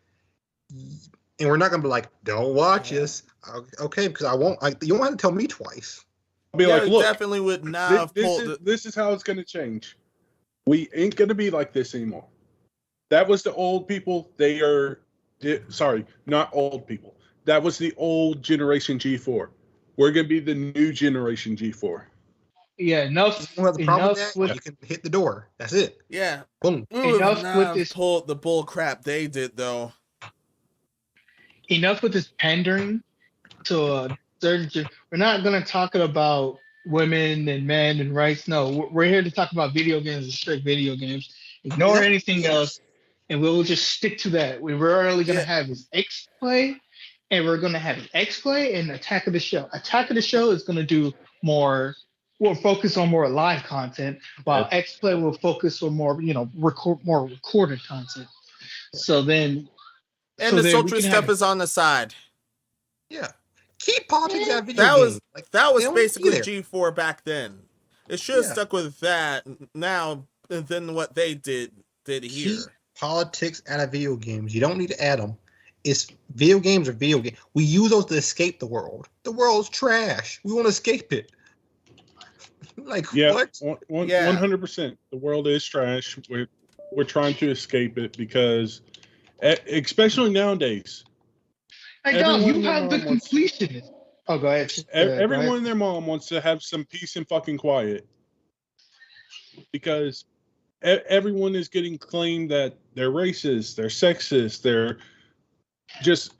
and we're not gonna be like, don't watch us. Okay, because I won't. You don't have to tell me twice. I'll be like, look, definitely would not have pulled. This is how it's gonna change. We ain't gonna be like this anymore. That was the old people. They are, sorry, not old people. That was the old generation G4. We're gonna be the new generation G4. Yeah, enough. You don't have the problem with that. You can hit the door. That's it. Yeah. Boom. Enough with this. Pull the bull crap they did though. Enough with this pandering to we're not gonna talk about women and men and rights. No, we're here to talk about video games and strict video games. Ignore anything else, and we'll just stick to that. We're only gonna have is X-Play, and we're gonna have X-Play and Attack of the Show. Attack of the Show is gonna do more. We'll focus on more live content, while X-Play will focus on more, more recorded content. So then, the sultry stuff is on the side. Yeah, keep politics out of video games. That was basically G4 back then. It should have stuck with that now than what they did here. Keep politics out of video games. You don't need to add them. It's video games are video games. We use those to escape the world. The world's trash. We want to escape it. Like, what? 100%. The world is trash. We're trying to escape it because, especially nowadays. I know you have the completionist. Oh, go ahead. Everyone and their mom wants to have some peace and fucking quiet because everyone is getting claimed that they're racist, they're sexist, they're just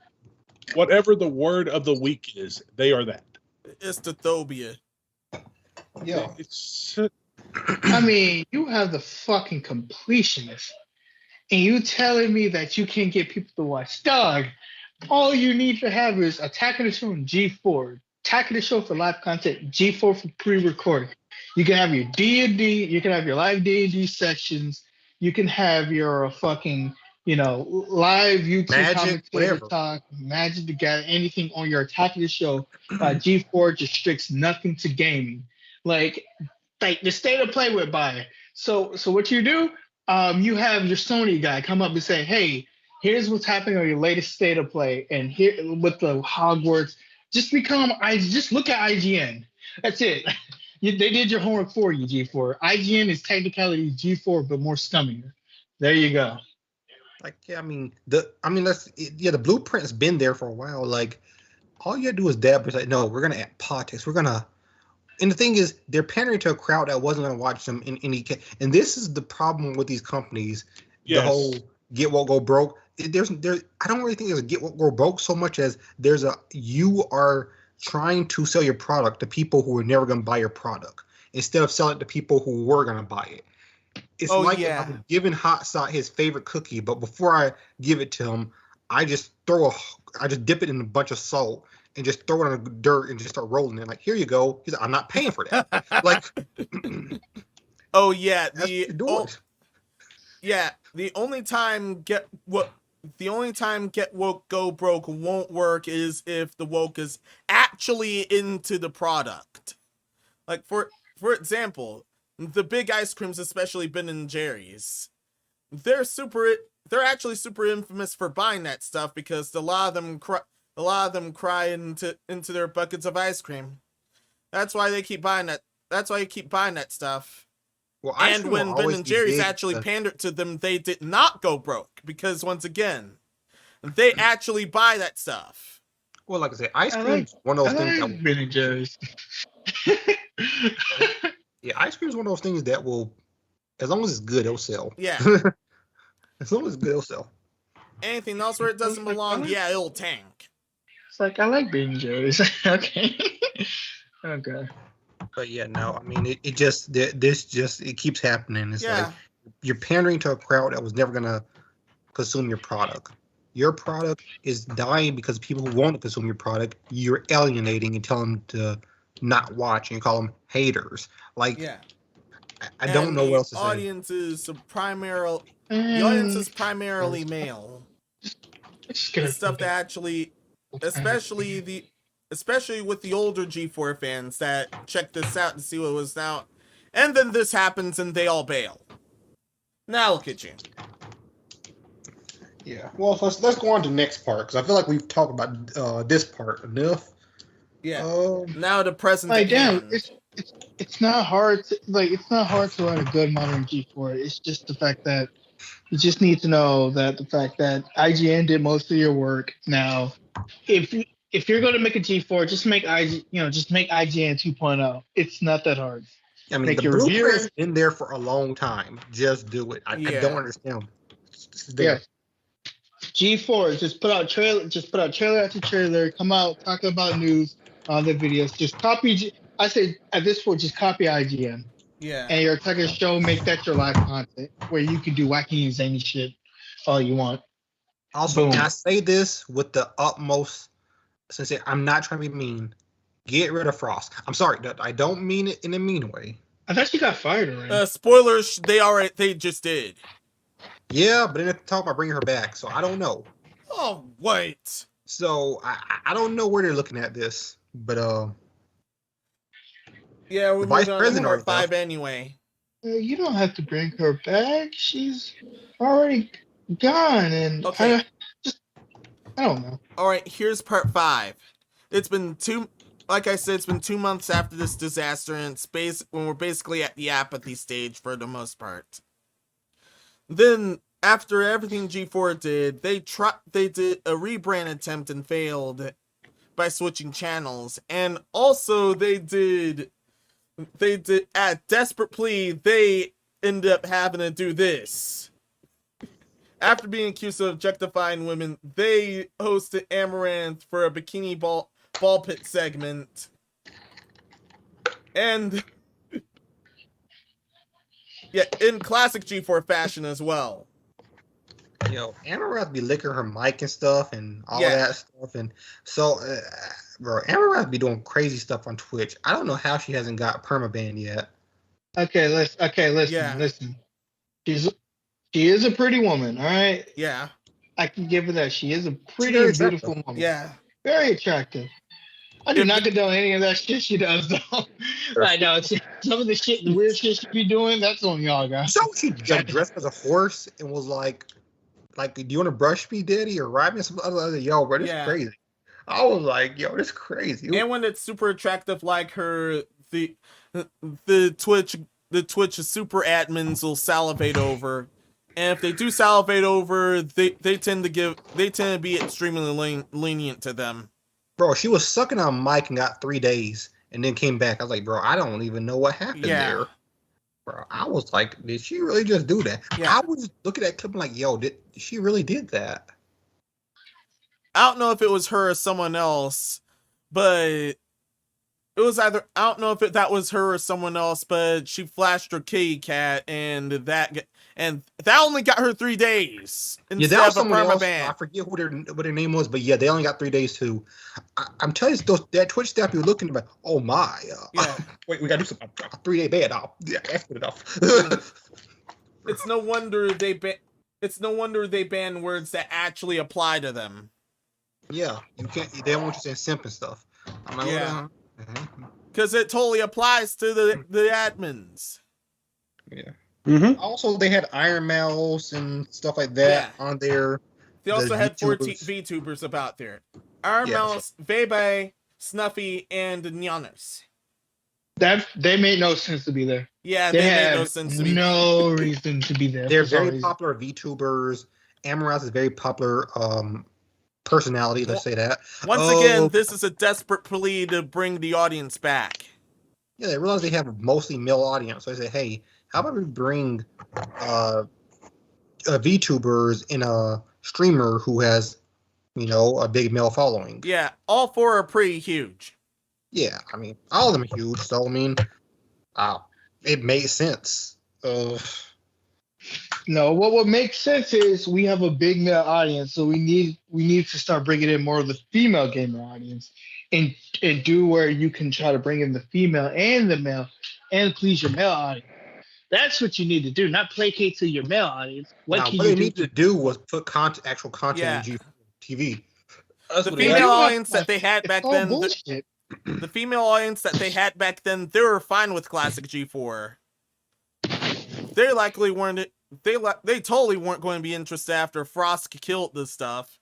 whatever the word of the week is. They are that. It's the phobia. Yeah. I mean, you have the fucking completionist, and you telling me that you can't get people to watch. Dog, all you need to have is Attack of the Show and G4. Attack of the Show for live content, G4 for pre-recorded. You can have your D&D, you can have your live D&D sections, you can have your fucking, live YouTube commentator talk, Magic the Gathering, anything on your Attack of the Show. G4 just restricts nothing to gaming. Like the state of play with buyer. So what you do, you have your Sony guy come up and say, hey, here's what's happening on your latest state of play, and here with the Hogwarts, just look at IGN. That's it. They did your homework for you, G4. IGN is technically G4, but more scummier. There you go. Like, the blueprint's been there for a while. Like, all you gotta do is dab. It's like, no, we're gonna add politics. And the thing is, they're pandering to a crowd that wasn't going to watch them in any case. And this is the problem with these companies. Yes. The whole get what go broke. I don't really think there's a get what go broke so much as you are trying to sell your product to people who are never going to buy your product instead of selling it to people who were going to buy it. It's if I'm giving Hot Shot his favorite cookie, but before I give it to him, I just dip it in a bunch of salt and just throw it on the dirt and just start rolling it. Like, here you go. He's like, I'm not paying for that. Like, oh yeah, the only time the only time get woke go broke won't work is if the woke is actually into the product. Like for example, the big ice creams, especially Ben and Jerry's, they're actually super infamous for buying that stuff because a lot of them cry into their buckets of ice cream. That's why they keep buying that. That's why you keep buying that stuff. Well, and when Ben and Jerry's actually pandered to them, they did not go broke because once again, they actually buy that stuff. Well, like I said, ice cream is one of those things. Like Ben and Jerry's. Yeah, ice cream is one of those things that will, as long as it's good, it'll sell. Yeah. As long as it's good, it'll sell. Anything else where it doesn't belong, yeah, it'll tank. It's like I like Ben and Jerry's. Okay. Okay. But yeah, no, I mean, it just it keeps happening. It's like you're pandering to a crowd that was never gonna consume your product. Your product is dying because people who want to consume your product, you're alienating and telling them to not watch and you call them haters. Like, I don't know what else to say. The audience is primarily male. The stuff that actually, especially with the older G4 fans that check this out and see what was out, and then this happens and they all bail. Now look at you. Yeah. Well, let's go on to the next part because I feel like we've talked about this part enough. Yeah. Now the present. Like, damn, it's not hard to write a good modern G4. It's just the fact that you just need to know that the fact that IGN did most of your work. Now, if you're going to make a G4, just make IGN 2.0. It's not that hard. I mean, the blueprint's been there for a long time. Just do it. I don't understand. Yeah. G4, just put out trailer after trailer, come out, talk about news on the videos. Just copy. I say at this point, just copy IGN. Yeah. And your attacker show, make that your live content where you can do wacky and zany shit all you want. Also, I say this with the utmost sincerity. I'm not trying to be mean. Get rid of Frost. I'm sorry. I don't mean it in a mean way. I thought you got fired already. Spoilers, they just did. Yeah, but then they talk about bringing her back, so I don't know. Oh, wait. So I don't know where they're looking at this, but yeah, we're moving on to part 5 anyway. You don't have to bring her back. She's already gone, and okay. I don't know. All right, here's part 5. It's been 2 months after this disaster, and when we're basically at the apathy stage for the most part. Then, after everything G4 did, they did a rebrand attempt and failed by switching channels, and also they did at desperate plea, they ended up having to do this. After being accused of objectifying women, they hosted Amaranth for a bikini ball pit segment. And yeah, in classic G4 fashion as well. Yo, Amaranth be licking her mic and stuff and all that stuff. And so, bro, Amaranth be doing crazy stuff on Twitch. I don't know how she hasn't got permaban yet. Listen. She is a pretty woman, all right? Yeah. I can give her that. She is a pretty beautiful woman. Yeah. Very attractive. I do not condone any of that shit she does, though. I know. Some of the shit, the weird shit she be doing, that's on y'all, guys. So she dressed as a horse and was like, do you want to brush me, daddy, or ride me? Some other yo, bro, this is crazy. I was like, yo, this is crazy. And when it's super attractive like her, the Twitch super admins will salivate over. And if they do salivate over, they tend to be extremely lenient to them. Bro, she was sucking on mic and got 3 days and then came back. I was like, bro, I don't even know what happened there. Bro, I was like, did she really just do that? Yeah. I was looking at that clip like, yo, she really did that? I don't know if it was her or someone else, but it was either, I don't know if that was her or someone else, but she flashed her kitty cat and that only got her 3 days. Yeah, that was someone else. I forget what their name was, but yeah, they only got 3 days too. I'm telling you, that Twitch staff you're looking at, oh my. Wait, we gotta do something. 3 day ban. Yeah, that's good enough. It's no wonder they It's no wonder they ban words that actually apply to them. Yeah, you can't. They don't want you saying simp and stuff. I'm like, Yeah. Mm-hmm. Because it totally applies to the admins. Yeah. Mm-hmm. Also, they had Iron Mouse and stuff like that on there. They also had 4 VTubers. VTubers about there. Iron Yeah. Mouse, Bebe, Snuffy, and Nyanos. That they made no sense to be there. Yeah, They made no have sense to be. no reason to be there. They're for some very reason. popular VTubers. Amouranth is a very popular personality. Let's say that. Once again, this is a desperate plea to bring the audience back. Yeah, they realize they have a mostly male audience, so I say, hey, how about we bring VTubers in a streamer who has, a big male following. Yeah, all 4 are pretty huge. Yeah, I mean, all of them are huge, so I mean, it made sense. No, what would make sense is we have a big male audience, so we need to start bringing in more of the female gamer audience, and do where you can try to bring in the female and the male, and please your male audience. That's what you need to do, not placate to your male audience. What they need to do was put actual content in G4TV. The female audience that they had back then. The female audience that they had back then, they were fine with classic G4. They likely weren't. They totally weren't going to be interested after Frost killed this stuff.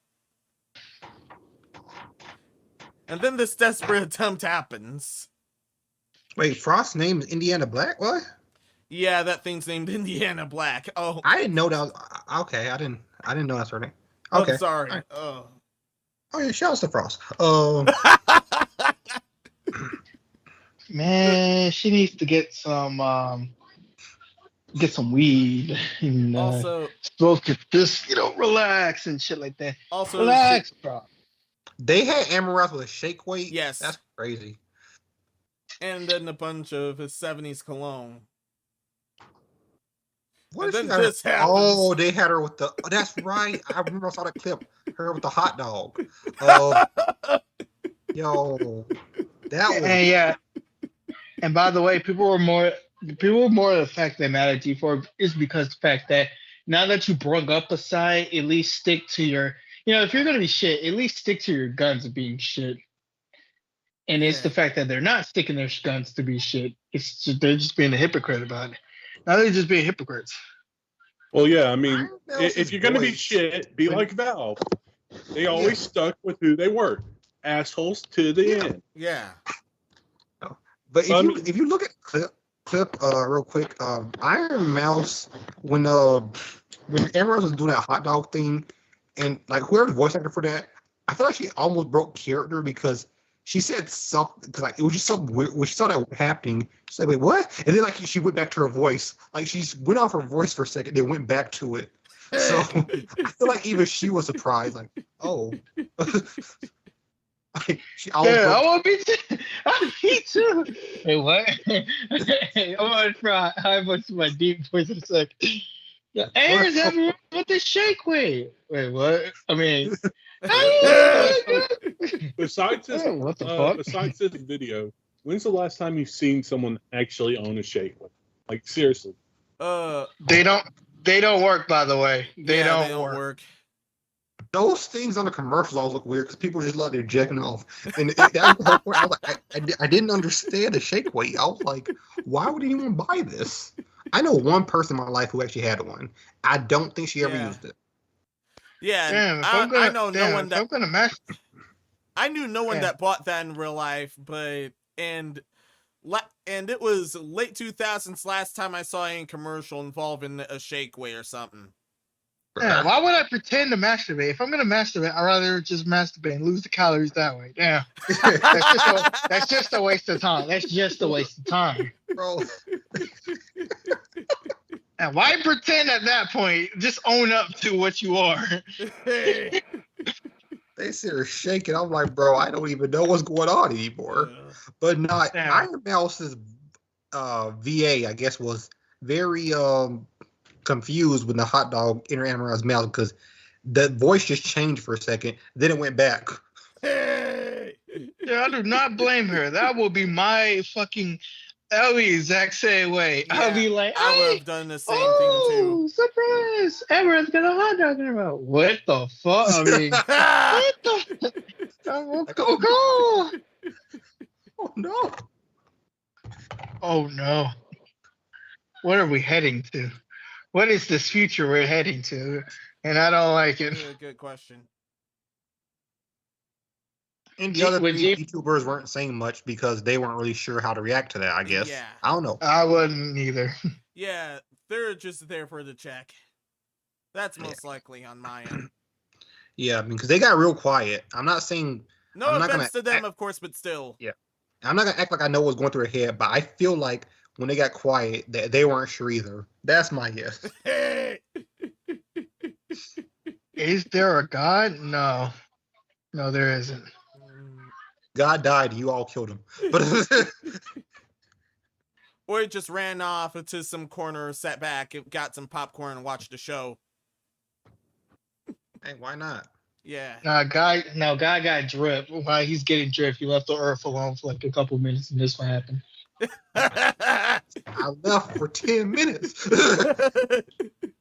And then this desperate attempt happens. Wait, Frost's name is Indiana Black? What? Yeah, that thing's named Indiana Black. Oh, I didn't know that was okay. I didn't know that's her name. Okay, I'm sorry. Right. Oh yeah, shout out to Frost. Man, she needs to get some weed and also smoke it, just relax and shit like that. Also, relax, bro. They had Amaranth with a shake weight. Yes, that's crazy. And then a bunch of his 70s cologne. What and then this happens. Oh, they had her with the. Oh, that's right. I remember I saw that clip. Her with the hot dog. Yo, that was. And yeah. And by the way, people were more the fact that mad at G4 is because the fact that now that you brung up a side, at least stick to your. If you're gonna be shit, at least stick to your guns of being shit. And it's the fact that they're not sticking their guns to be shit. It's just, they're just being a hypocrite about it. Now they're just being hypocrites. Well, yeah, I mean, if you're going to be shit, be like Valve. They always stuck with who they were. Assholes to the end. Yeah. But if you look at clip real quick, Iron Mouse, when everyone was doing that hot dog thing, and like whoever the voice actor for that, I feel like she almost broke character because she said something, because like it was just something weird. When she saw that happening, she said, "Wait, what?" And then like she went back to her voice. Like she went off her voice for a second, then went back to it. So I feel like even she was surprised. Like, oh, like, she almost. Yeah, I want me too. Me too. Hey, what? Hey, I'm gonna try high voice my deep voice in a sec. Yeah, Aaron's having with the shake weight. Wait, what? I mean. Besides this, what the fuck? Besides this video, when's the last time you've seen someone actually own a shake? Like seriously? They don't work. By the way, they don't work. Those things on the commercials always look weird because people just love their jacking off. And that was the whole point. I was like, I didn't understand the shake weight. I was like, why would anyone buy this? I know one person in my life who actually had one. I don't think she ever used it. Yeah, damn, I know no one that. I'm gonna match. I knew no one that bought that in real life, but and it was late 2000s last time I saw any commercial involving a shake weight or something. Yeah, why would I pretend to masturbate? If I'm gonna masturbate, I'd rather just masturbate and lose the calories that way. Damn, that's just a waste of time. That's just a waste of time, bro. And why pretend at that point? Just own up to what you are. They sit there shaking. I'm like, bro, I don't even know what's going on anymore. But not Iron Mouse's VA, I guess, was very confused when the hot dog entered Amaranth's mouth because the voice just changed for a second. Then it went back. Yeah, I do not blame her. That will be my fucking I'll be the exact same way. I'll be like, I would have done the same thing too. Surprise! Everyone's got a hot dog in their mouth. What the fuck? I mean, what the? Oh no! Oh no! What are we heading to? What is this future we're heading to? And I don't like it. Good question. And the other YouTubers weren't saying much because they weren't really sure how to react to that, I guess. Yeah. I don't know. I wouldn't either. Yeah, they're just there for the check. That's most likely on my end. Yeah, because they got real quiet. I'm not saying... No I'm not offense to them, of course, but still. Yeah. I'm not going to act like I know what's going through their head, but I feel like when they got quiet, they weren't sure either. That's my guess. Is there a God? No. No, there isn't. God died, you all killed him. But or he just ran off into some corner, sat back, got some popcorn, and watched the show. Hey, why not? Yeah. God got drip. While he's getting drip, he left the earth alone for like a couple minutes, and this one happened. I left for 10 minutes.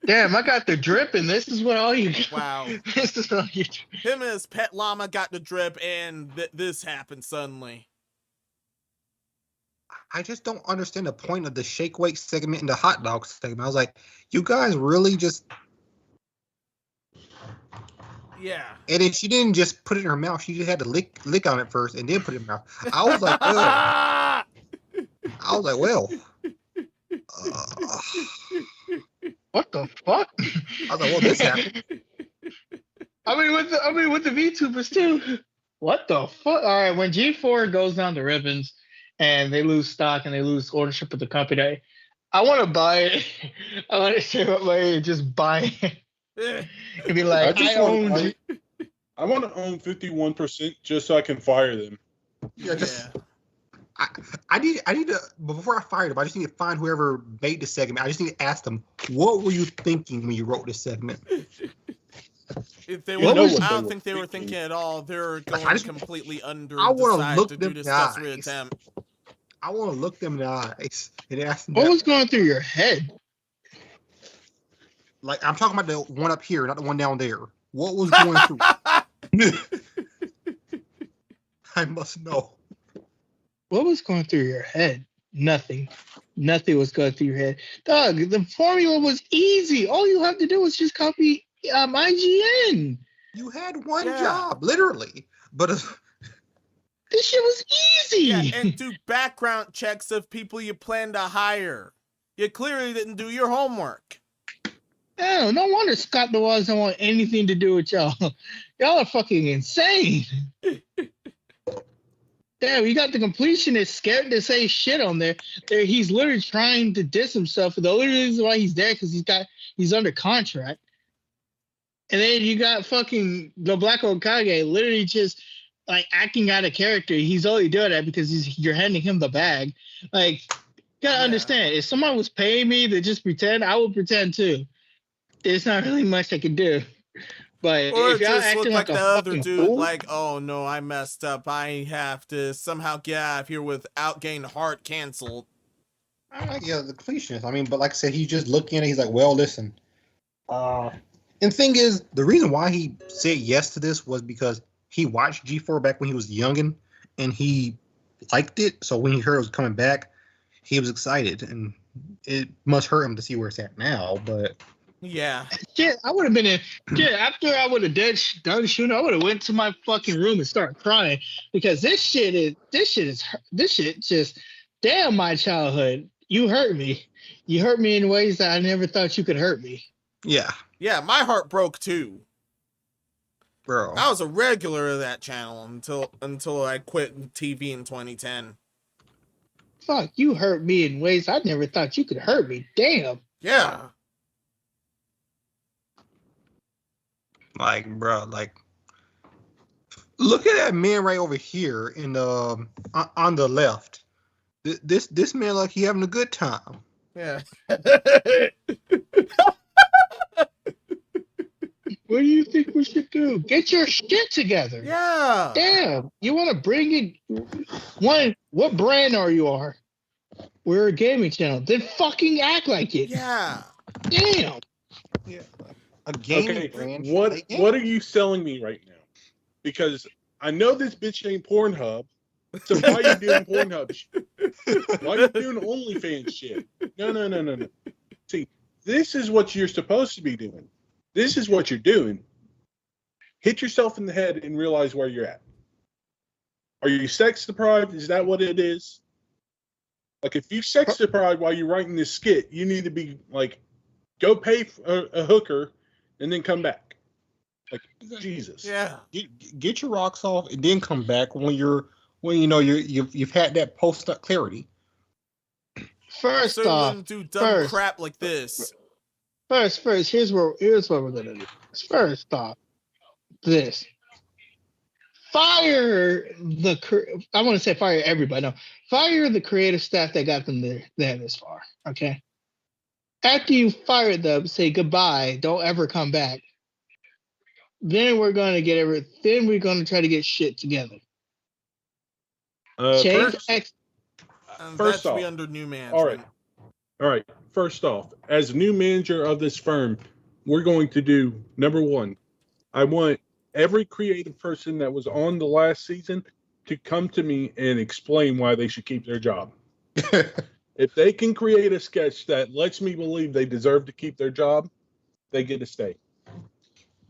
Damn, I got the drip, and this is what all you do. Wow. This is all you do. Him and his pet llama got the drip, and this happened suddenly. I just don't understand the point of the shake weight segment and the hot dog segment. I was like, you guys really just... Yeah. And then she didn't just put it in her mouth. She just had to lick on it first and then put it in her mouth. I was like, well. What the fuck? I was like, well, this happened. I mean, with the VTubers too. What the fuck? All right, when G4 goes down the ribbons and they lose stock and they lose ownership of the company, I want to buy it. I want to save up money and just buy it. And be like, I want to own 51% just so I can fire them. Yeah, just. Yeah. I need to, before I fire them, I just need to find whoever made the segment. I just need to ask them, what were you thinking when you wrote this segment? If they were, I don't think they were thinking at all. They're going completely under. I want to look to them do this in the eyes. I want to look them in the eyes and ask them. What was going through your head? Like, I'm talking about the one up here, not the one down there. What was going through? I must know. What was going through your head? Nothing. Nothing was going through your head. Doug, the formula was easy. All you have to do is just copy IGN. You had one job, literally. But this shit was easy. Yeah, and do background checks of people you plan to hire. You clearly didn't do your homework. Oh, no wonder Scott DeWaz don't want anything to do with y'all. Y'all are fucking insane. Damn, you got the completionist scared to say shit on there. He's literally trying to diss himself. The only reason why he's there because he's under contract. And then you got fucking the Black Okage literally just like acting out of character. He's only doing that because you're handing him the bag. Like, you gotta understand, if someone was paying me to just pretend, I would pretend too. There's not really much I can do. But or if y'all just look acting like a the other fucking dude, fool, like, oh no, I messed up. I have to somehow get out of here without getting heart canceled. Yeah, the completionist. I mean, but like I said, he's just looking at it. He's like, well, listen. And the thing is, the reason why he said yes to this was because he watched G4 back when he was youngin', and he liked it. So when he heard it was coming back, he was excited, and it must hurt him to see where it's at now. But yeah, shit, I would have been in. Shit, after I would have done shooting, I would have went to my fucking room and started crying because this shit just damn my childhood. You hurt me. You hurt me in ways that I never thought you could hurt me. Yeah. Yeah, my heart broke too. Bro. I was a regular of that channel until I quit TV in 2010. Fuck, you hurt me in ways I never thought you could hurt me. Damn. Yeah. Like, bro, like, look at that man right over here in the on the left. This man, like, he having a good time. Yeah. What do you think we should do? Get your shit together. Yeah. Damn. You want to bring it? One, what brand are you on? we're a gaming channel. Then fucking act like it. Yeah. Damn. Yeah. A gaming Okay, brand. what are you selling me right now? Because I know this bitch ain't Pornhub. So why are you doing Pornhub shit? Why are you doing OnlyFans shit? No. See, this is what you're supposed to be doing. This is what you're doing. Hit yourself in the head and realize where you're at. Are you sex deprived? Is that what it is? Like, if you sex deprived while you're writing this skit, you need to be like, go pay for a hooker and then come back. Like, Jesus. Yeah. Get your rocks off and then come back when you've had that post clarity. First So off, we're gonna do dumb crap like this. First, here's what we're gonna do. First off, this. Fire I want to say fire everybody. No, fire the creative staff that got them there this far. Okay. After you fired them, say goodbye. Don't ever come back. Then we're gonna Then we're gonna try to get shit together. First that should off, be under new management. All right. First off, as new manager of this firm, we're going to do number one. I want every creative person that was on the last season to come to me and explain why they should keep their job. If they can create a sketch that lets me believe they deserve to keep their job, they get to stay.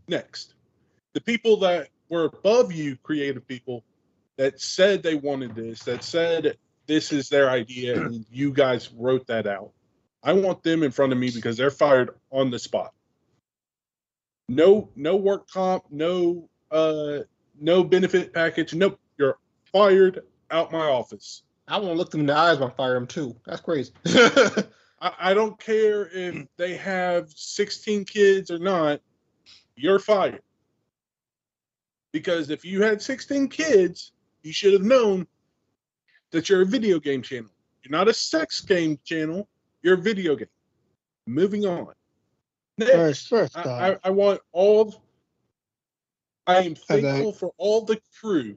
Next, the people that were above you, creative people, that said they wanted this, that said this is their idea, and you guys wrote that out. I want them in front of me because they're fired on the spot. No work comp, no benefit package. Nope, you're fired out my office. I want to look them in the eyes when I fire them too. That's crazy. I don't care if they have 16 kids or not. You're fired. Because if you had 16 kids, you should have known that you're a video game channel. You're not a sex game channel. You're a video game. Moving on. Next, I want all. I am thankful for all the crew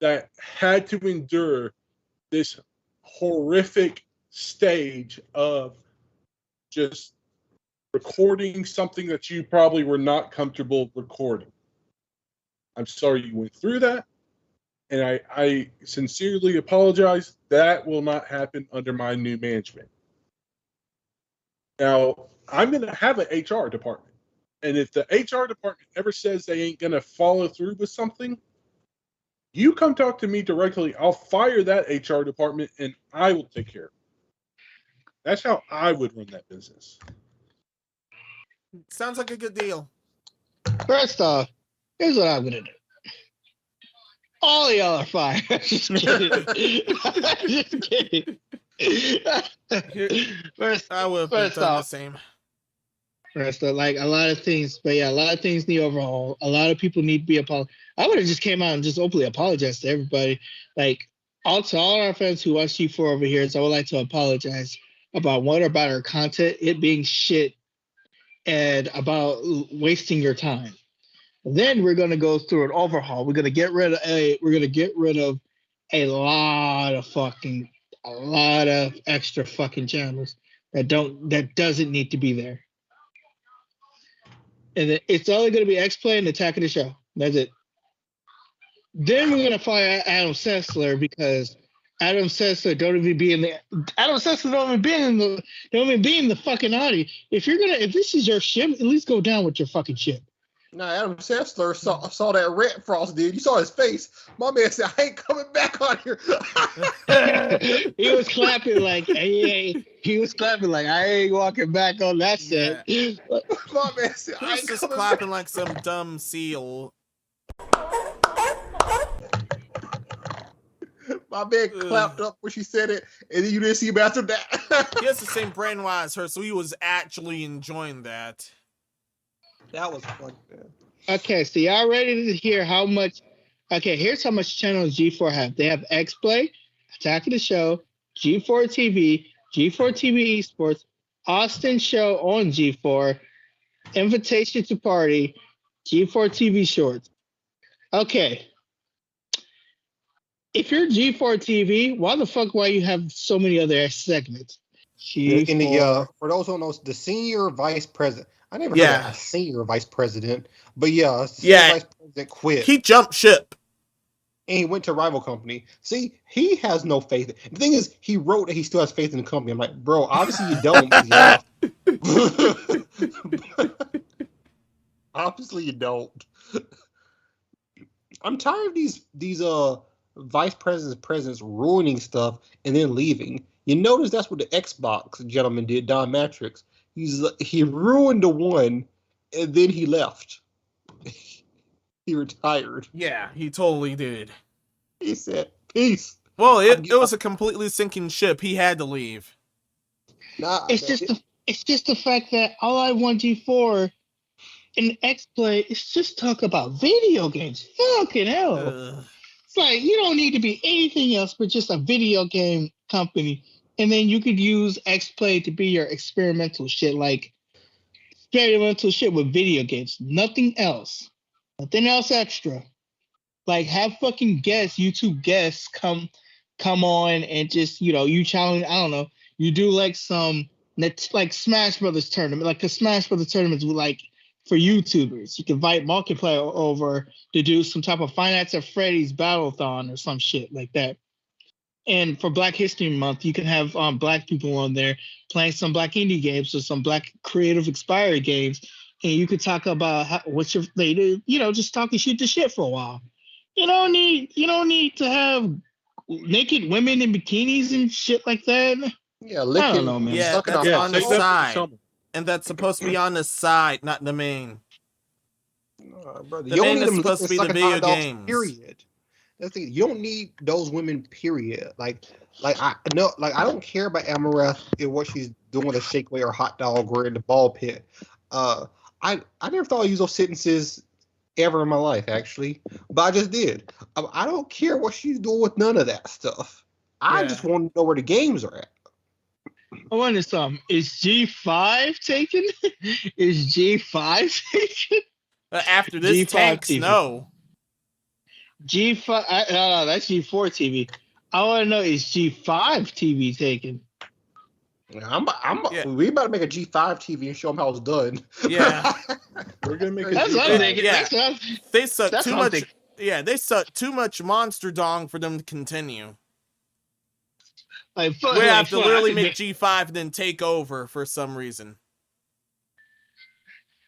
that had to endure this horrific stage of just recording something that you probably were not comfortable recording. I'm sorry you went through that, and I sincerely apologize. That will not happen under my new management. Now, I'm going to have an HR department, and if the HR department ever says they ain't going to follow through with something, you come talk to me directly. I'll fire that HR department, and I will take care of it. That's how I would run that business. Sounds like a good deal. First off, here's what I'm gonna do. All y'all are fired. Just kidding. Just kidding. I would have done the same. First off, like a lot of things, but yeah, a lot of things need overhaul. A lot of people need to be apologized. I would have just came out and just openly apologized to everybody. Like, to all our friends who watch G4 over here, so I would like to apologize about our content, it being shit, and about wasting your time. Then we're gonna go through an overhaul. We're gonna get rid of a lot of extra fucking channels that doesn't need to be there. And it's only gonna be X-Play and Attack of the Show. That's it. Then we're gonna fire Adam Sessler because Adam Sessler don't even be in the fucking audience. If this is your ship, at least go down with your fucking ship. No, Adam Sessler saw that Red Frost dude. You saw his face. My man said, I ain't coming back on here. He was clapping like, hey, I ain't walking back on that set. Yeah. My man said, I ain't just clapping like some dumb seal. My man clapped up when she said it, and then you didn't see him after that. He has the same brainwise as her, so he was actually enjoying that. That was fun, man. Okay, so y'all ready to hear how much? Okay, here's how much channels G4 have. They have X-Play, Attack of the Show, G4TV, G4TV Esports, Austin Show on G4, Invitation to Party, G4TV Shorts. Okay. if you're G4TV, why the fuck why you have so many other segments? In the for those who don't know, the senior vice president. I never heard of a senior vice president, but yeah, senior vice president quit. He jumped ship. And he went to a rival company. See, he has no faith. The thing is, he wrote that he still has faith in the company. I'm like, bro, obviously you don't. Obviously you don't. I'm tired of these vice presidents ruining stuff and then leaving. You notice that's what the Xbox gentleman did, Don Matrix. He ruined the one and then he left. He retired. Yeah, he totally did. He said, peace. Well, it was a completely sinking ship. He had to leave. It's just the fact that all I want G4 in X-Play is just talk about video games. Fucking hell. It's like, you don't need to be anything else but just a video game company. And then you could use X-Play to be your experimental shit. Like, experimental shit with video games. Nothing else. Nothing else extra. Like, have fucking guests, YouTube guests come on and just, you challenge, I don't know, you do like some, like Smash Brothers tournament, like the Smash Brothers tournaments with like, for YouTubers. You can invite multiplayer over to do some type of Five Nights at Freddy's Battle-thon or some shit like that. And for Black History Month, you can have Black people on there playing some Black indie games or some Black creative inspired games. And you could talk about they do, just talking shit to shit for a while. You don't need to have naked women in bikinis and shit like that. Yeah, I don't know, man. Yeah, that's on the side. And that's supposed to be on the side, not the main. Brother, the main is supposed to be the video games. Period. That's the thing. You don't need those women. Period. Like I don't care about Amareth and what she's doing with a shake weight or hot dog or in the ball pit. I never thought I'd use those sentences ever in my life, actually, but I just did. I don't care what she's doing with none of that stuff. I just want to know where the games are at. I wonder something. Is G5 taken? Is G5 taken? After this G5 tanks, TV. no. G5, no, that's G4TV. I want to know, is G5 TV taken? We about to make a G5 TV and show them how it's done. Yeah. We're gonna make a That's what I'm thinking. Yeah. They suck too much. Yeah, they suck too much monster dong for them to continue. We have to literally make G5 and then take over for some reason.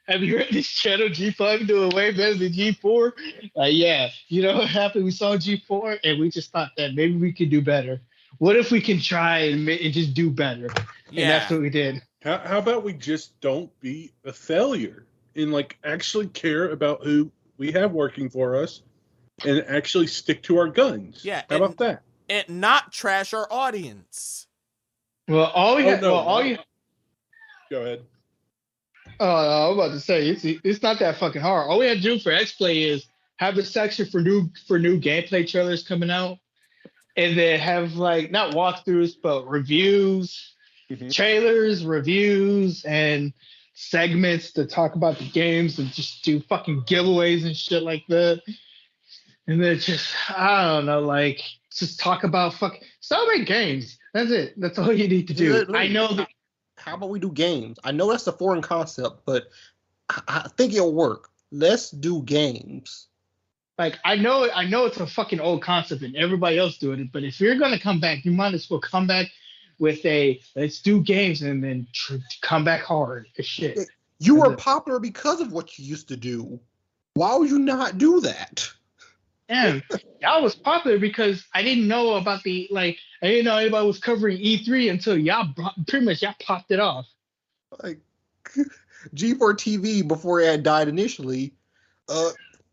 Have you heard this channel G5 doing way better than G4? Yeah. You know what happened? We saw G4 and we just thought that maybe we could do better. What if we can try and just do better? Yeah. And that's what we did. How about we just don't be a failure and actually care about who we have working for us and actually stick to our guns? Yeah. How about that? And not trash our audience. Well, all we have. Go ahead. I was about to say it's not that fucking hard. All we have to do for X-Play is have a section for new gameplay trailers coming out, and then have not walkthroughs but reviews, trailers, reviews, and segments to talk about the games and just do fucking giveaways and shit like that. And then just I don't know, just talk about celebrate games. That's it. That's all you need to do. I know that. How about we do games? I know that's a foreign concept, but I think it'll work. Let's do games. I know it's a fucking old concept and everybody else doing it, but if you're gonna come back, you might as well come back with let's do games and then come back hard as shit. You were popular because of what you used to do. Why would you not do that? Damn, y'all was popular because I didn't know about I didn't know anybody was covering E3 until y'all popped it off. G4TV, before it had died initially,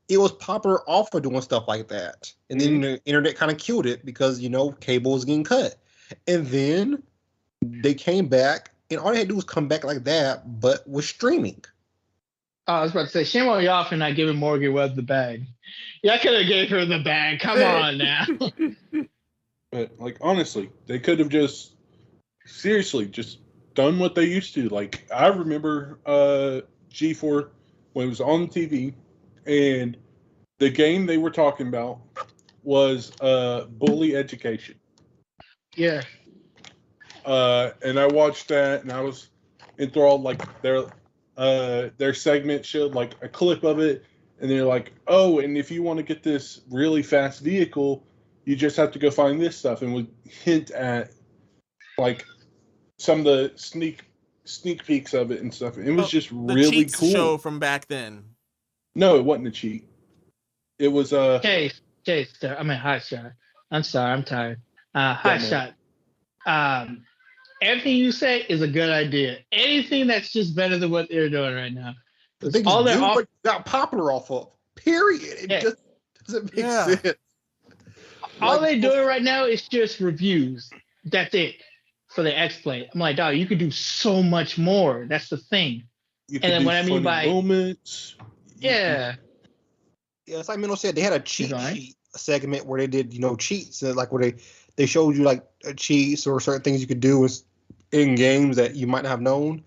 it was popular off of doing stuff like that. And then the internet kind of killed it because, cable was getting cut. And then they came back, and all they had to do was come back like that, but with streaming. I was about to say, shame on y'all for not giving Morgan Webb the bag. Y'all could have gave her the bag. Come on now. But honestly, they could have just done what they used to. I remember G4 when it was on TV, and the game they were talking about was Bully Education. Yeah. And I watched that, and I was enthralled. Like their segment showed like a clip of it, and they're like, "Oh, and if you want to get this really fast vehicle, you just have to go find this stuff," and would hint at like some of the sneak peeks of it and stuff. It was just really cool. Show from back then. No, it wasn't a cheat. It was Chase, I mean, Hot Shot. I'm sorry, I'm tired. Hot Shot. Everything you say is a good idea. Anything that's just better than what they're doing right now. The thing is, what got popular off of. Period. It just doesn't make sense. All they're doing right now is just reviews. That's it for the X-Play. I'm like, dog, you could do so much more. That's the thing. And then what I mean by moments. Yeah. Yeah, it's like Minnow said, they had a cheat sheet segment where they did, cheats, like where they showed you like cheats or certain things you could do in games that you might not have known.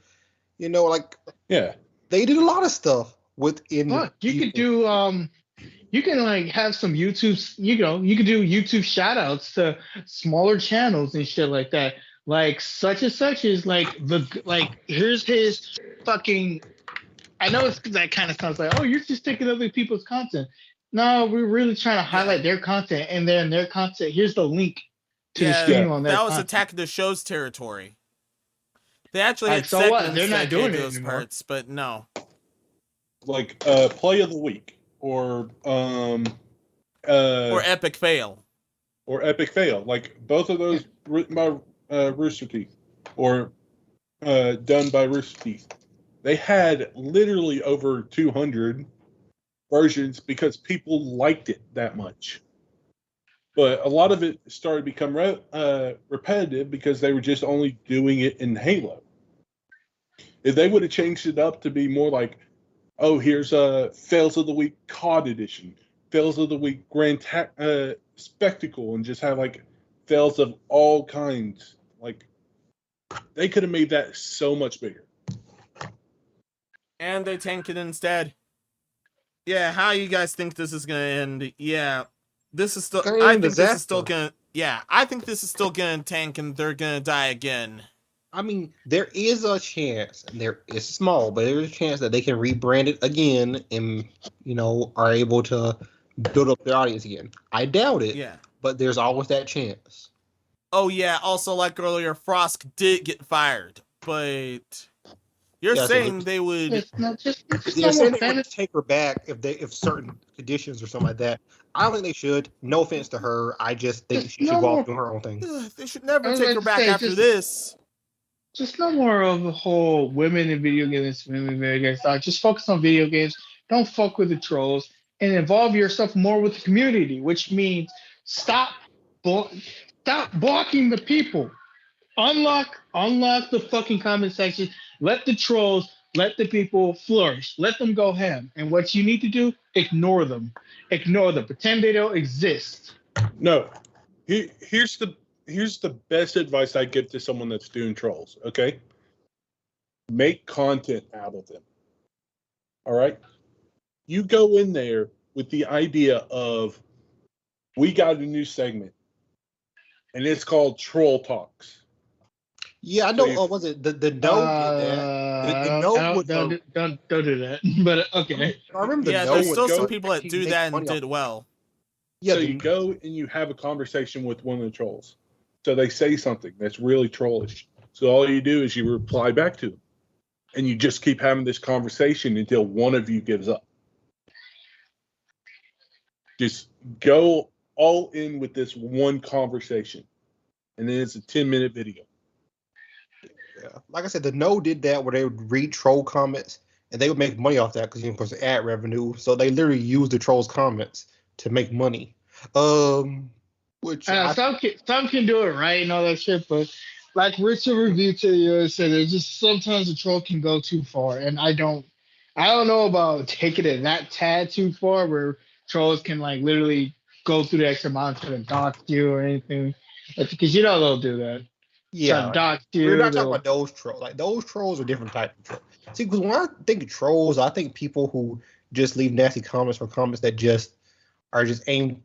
They did a lot of stuff within. Look, you could do you can like have some YouTube, you could do YouTube shout outs to smaller channels and shit like that. Like such and such is here's his fucking. I know that kind of sounds like, oh, you're just taking other people's content. No, we're really trying to highlight their content, and then their content. Here's the link to the stream on their that was content. Attack of the Show's territory. They actually had so what? They're not doing those parts, but no. Like play of the week or epic fail. Or epic fail. Like both of those written by Rooster Teeth or done by Rooster Teeth. They had literally over 200 versions because people liked it that much. But a lot of it started to become repetitive because they were just only doing it in Halo. If they would have changed it up to be more like, oh, here's a Fails of the Week COD edition, Fails of the Week Grand Spectacle, and just have like fails of all kinds, like they could have made that so much bigger. And they tank it instead. Yeah, how you guys think this is gonna end? Yeah, this is still. I think this is still gonna. Yeah, I think this is still gonna tank, and they're gonna die again. I mean, there is a chance, and it's small, but there is a chance that they can rebrand it again, and are able to build up their audience again. I doubt it. Yeah, but there's always that chance. Oh yeah. Also, like earlier, Frost did get fired, but. You're saying they would? They're saying they would take her back if certain conditions or something like that. I don't think they should. No offense to her. I just think she should go off doing her own thing. They should never take her back after this. Just no more of the whole women in video games, Just focus on video games. Don't fuck with the trolls and involve yourself more with the community, which means stop blocking the people. Unlock the fucking comment section. Let the trolls, let the people flourish. Let them go ham. And what you need to do, ignore them. Ignore them. Pretend they don't exist. No. Here's the best advice I give to someone that's doing trolls, okay? Make content out of them. All right? You go in there with the idea of, we got a new segment, and it's called Troll Talks. Yeah, I know. Was it the did that? The don't do that. But okay. I remember. There's still some people that do that and did well. Yeah, so you go and you have a conversation with one of the trolls. So they say something that's really trollish. So all you do is you reply back to them, and you just keep having this conversation until one of you gives up. Just go all in with this one conversation, and then it's a 10-minute video. Yeah. Like I said, the No did that where they would read troll comments and they would make money off that because, of course, the ad revenue. So they literally used the trolls' comments to make money. Which some can do it right and all that shit, but like Richard Review to you said, there's just sometimes a troll can go too far, and I don't know about taking it that tad too far where trolls can like literally go through the extra mile to dox you or anything, because they'll do that. Yeah, we're not talking about those trolls. Like those trolls are different type of trolls. See, because when I think of trolls, I think people who just leave nasty comments or comments that just are just aimed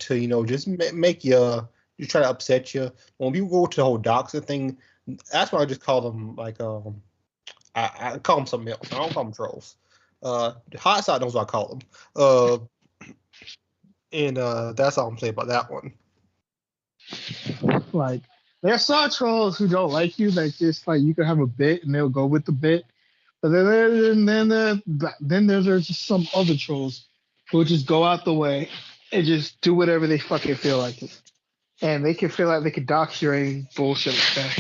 to just make you just try to upset you. When people go to the whole doxing thing, that's why I just call them like I call them something else. I don't call them trolls. Hot Side knows what I call them. And that's all I'm saying about that one. Like, there are some trolls who don't like you, that just like you can have a bit and they'll go with the bit. But then there's just some other trolls who just go out the way and just do whatever they fucking feel like it. And they can feel like they can dox your any bullshit like that.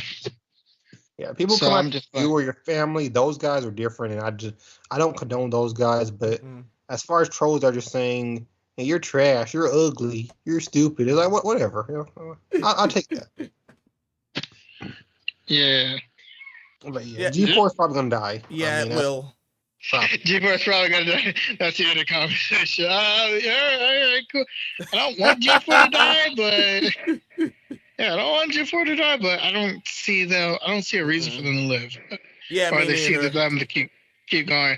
Yeah, people So come I'm just after you or your family. Those guys are different, and I don't condone those guys. But as far as trolls are just saying, hey, you're trash, you're ugly, you're stupid. It's like whatever. I'll take that. Yeah. But yeah, G4 is probably gonna die. Yeah, it will. G4 is probably gonna die. That's the end of the conversation. All right, cool. I don't want G4 to die, but I don't want G4 to die, but I don't see a reason for them to live. Yeah, or me they see neither. them to keep going,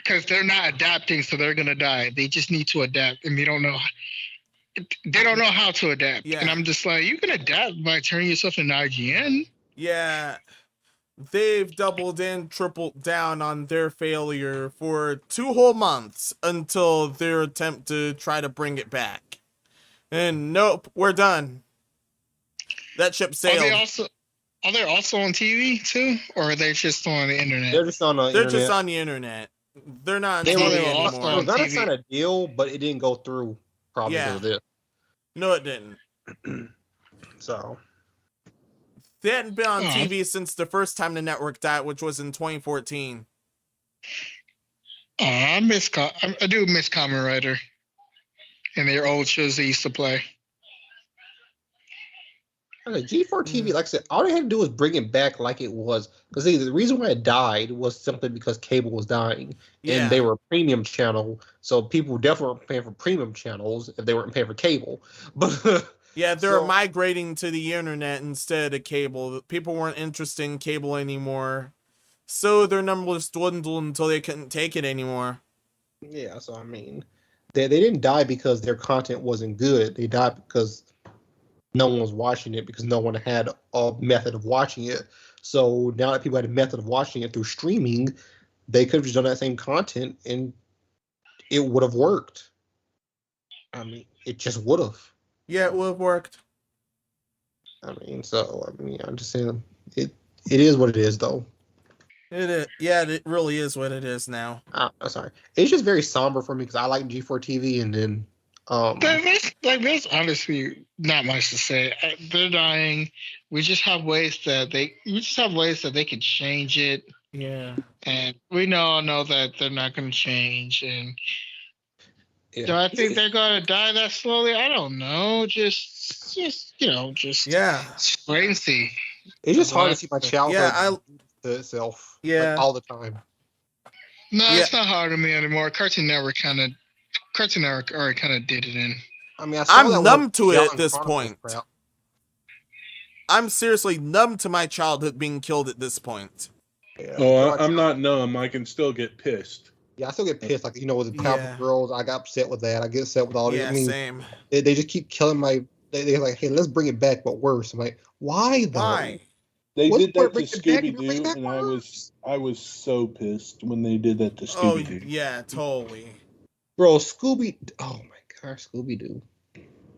because they're not adapting, so they're gonna die. They just need to adapt, and they don't know how to adapt. Yeah. And I'm just like, you can adapt by turning yourself into IGN. Yeah. They've doubled and tripled down on their failure for 2 whole months until their attempt to try to bring it back. And nope, we're done. That ship sailed. Are they also on TV too, or are they just on the internet? They're just on the internet. They're just on the internet. They're not on They TV were anymore. gonna sign a deal, but it didn't go through. Probably because of this. No, it didn't. So they hadn't been on TV since the first time the network died, which was in 2014. I do miss Kamen Rider and their old shows they used to play. Okay, G4TV, like I said, all they had to do was bring it back like it was. Because the reason why it died was simply because cable was dying. Yeah. And they were a premium channel, so people definitely weren't paying for premium channels if they weren't paying for cable. But yeah, they're migrating to the internet instead of cable. People weren't interested in cable anymore. So their numbers dwindled until they couldn't take it anymore. Yeah, so I mean, they didn't die because their content wasn't good. They died because no one was watching it, because no one had a method of watching it. So now that people had a method of watching it through streaming, they could have just done that same content and it would have worked. I mean, it just would have. Yeah, it would have worked. I'm just saying, it is what it is, though. It is. Yeah, it really is what it is now. Sorry. It's just very somber for me because I like G4TV, and then there's honestly not much to say. They're dying. We just have ways that they can change it. Yeah. And we all know that they're not going to change. And do I think they're going to die that slowly? I don't know. Just wait and see. It's just hard to see my childhood to itself. Yeah. Like, all the time. No, it's not hard on me anymore. Cartoon Network already kind of did it in. I mean, I'm numb to it at this point. I'm seriously numb to my childhood being killed at this point. Yeah. I'm not numb. I can still get pissed. Yeah, I still get pissed. Like, with the Powerpuff Girls, I got upset with that. I get upset with all this. Yeah, I mean, same. They just keep killing they're like, hey, let's bring it back, but worse. I'm like, why though? Why? They did that to Scooby-Doo, and I was so pissed when they did that to Scooby-Doo. Oh, yeah, totally. Bro, oh my gosh, Scooby-Doo.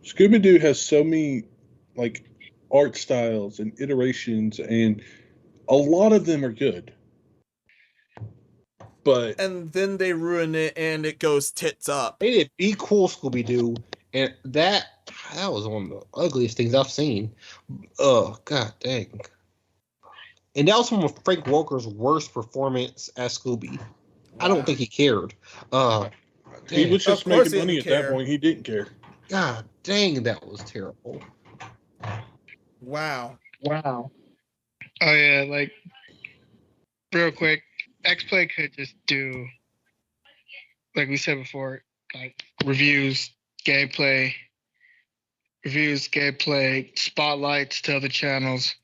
Scooby-Doo has so many, art styles and iterations, and a lot of them are good. And then they ruin it, and it goes tits up. They did Be Cool Scooby-Doo, and that was one of the ugliest things I've seen. Oh, god dang. And that was one of Frank Walker's worst performance as Scooby. Wow. I don't think he cared. He was just making money at that point. He didn't care. God dang, that was terrible. Wow. Oh yeah, real quick, X-Play could just do, like we said before, reviews, gameplay, spotlights to other channels.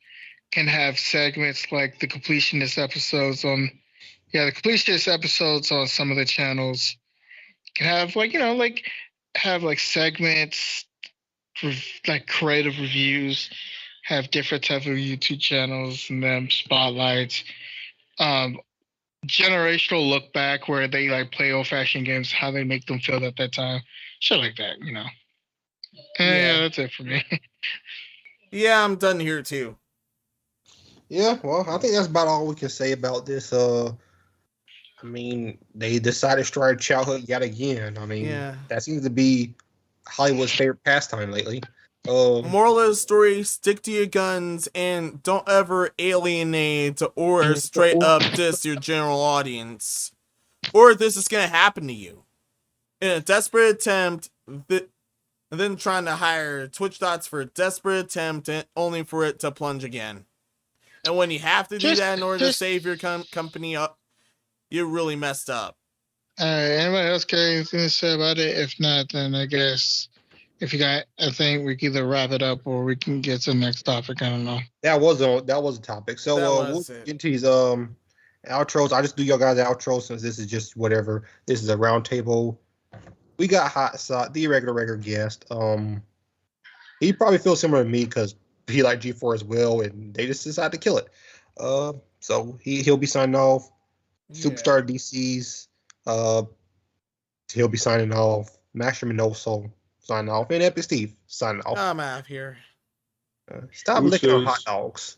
Can have segments like the completionist episodes on some of the channels. Can have have like segments, like creative reviews, have different types of YouTube channels and then spotlights. Generational look back where they like play old fashioned games, how they make them feel at that time, shit like that, you know. Yeah, that's it for me. Yeah, I'm done here too. Yeah, well, I think that's about all we can say about this. I mean, they decided to strike childhood yet again. I mean, that seems to be Hollywood's favorite pastime lately. Moral of the story, stick to your guns and don't ever alienate or straight up diss your general audience. Or this is going to happen to you. In a desperate attempt, and then trying to hire Twitch dots for a desperate attempt only for it to plunge again. And when you have to do that in order to save your company up, you're really messed up. Anybody else got anything to say about it? If not, then I guess if you got a thing, we can either wrap it up or we can get to the next topic. I don't know. That was a topic. So we'll get into these outros. I just do your guys' outro since this is just whatever. This is a roundtable. We got Hot Sot, the regular guest. He probably feels similar to me because he liked G4 as well, and they just decided to kill it. So he'll be signing off. Superstar DC's. He'll be signing off. Master Minoso signing off, and Epic Steve signing off. I'm out of here. Stop licking on hot dogs.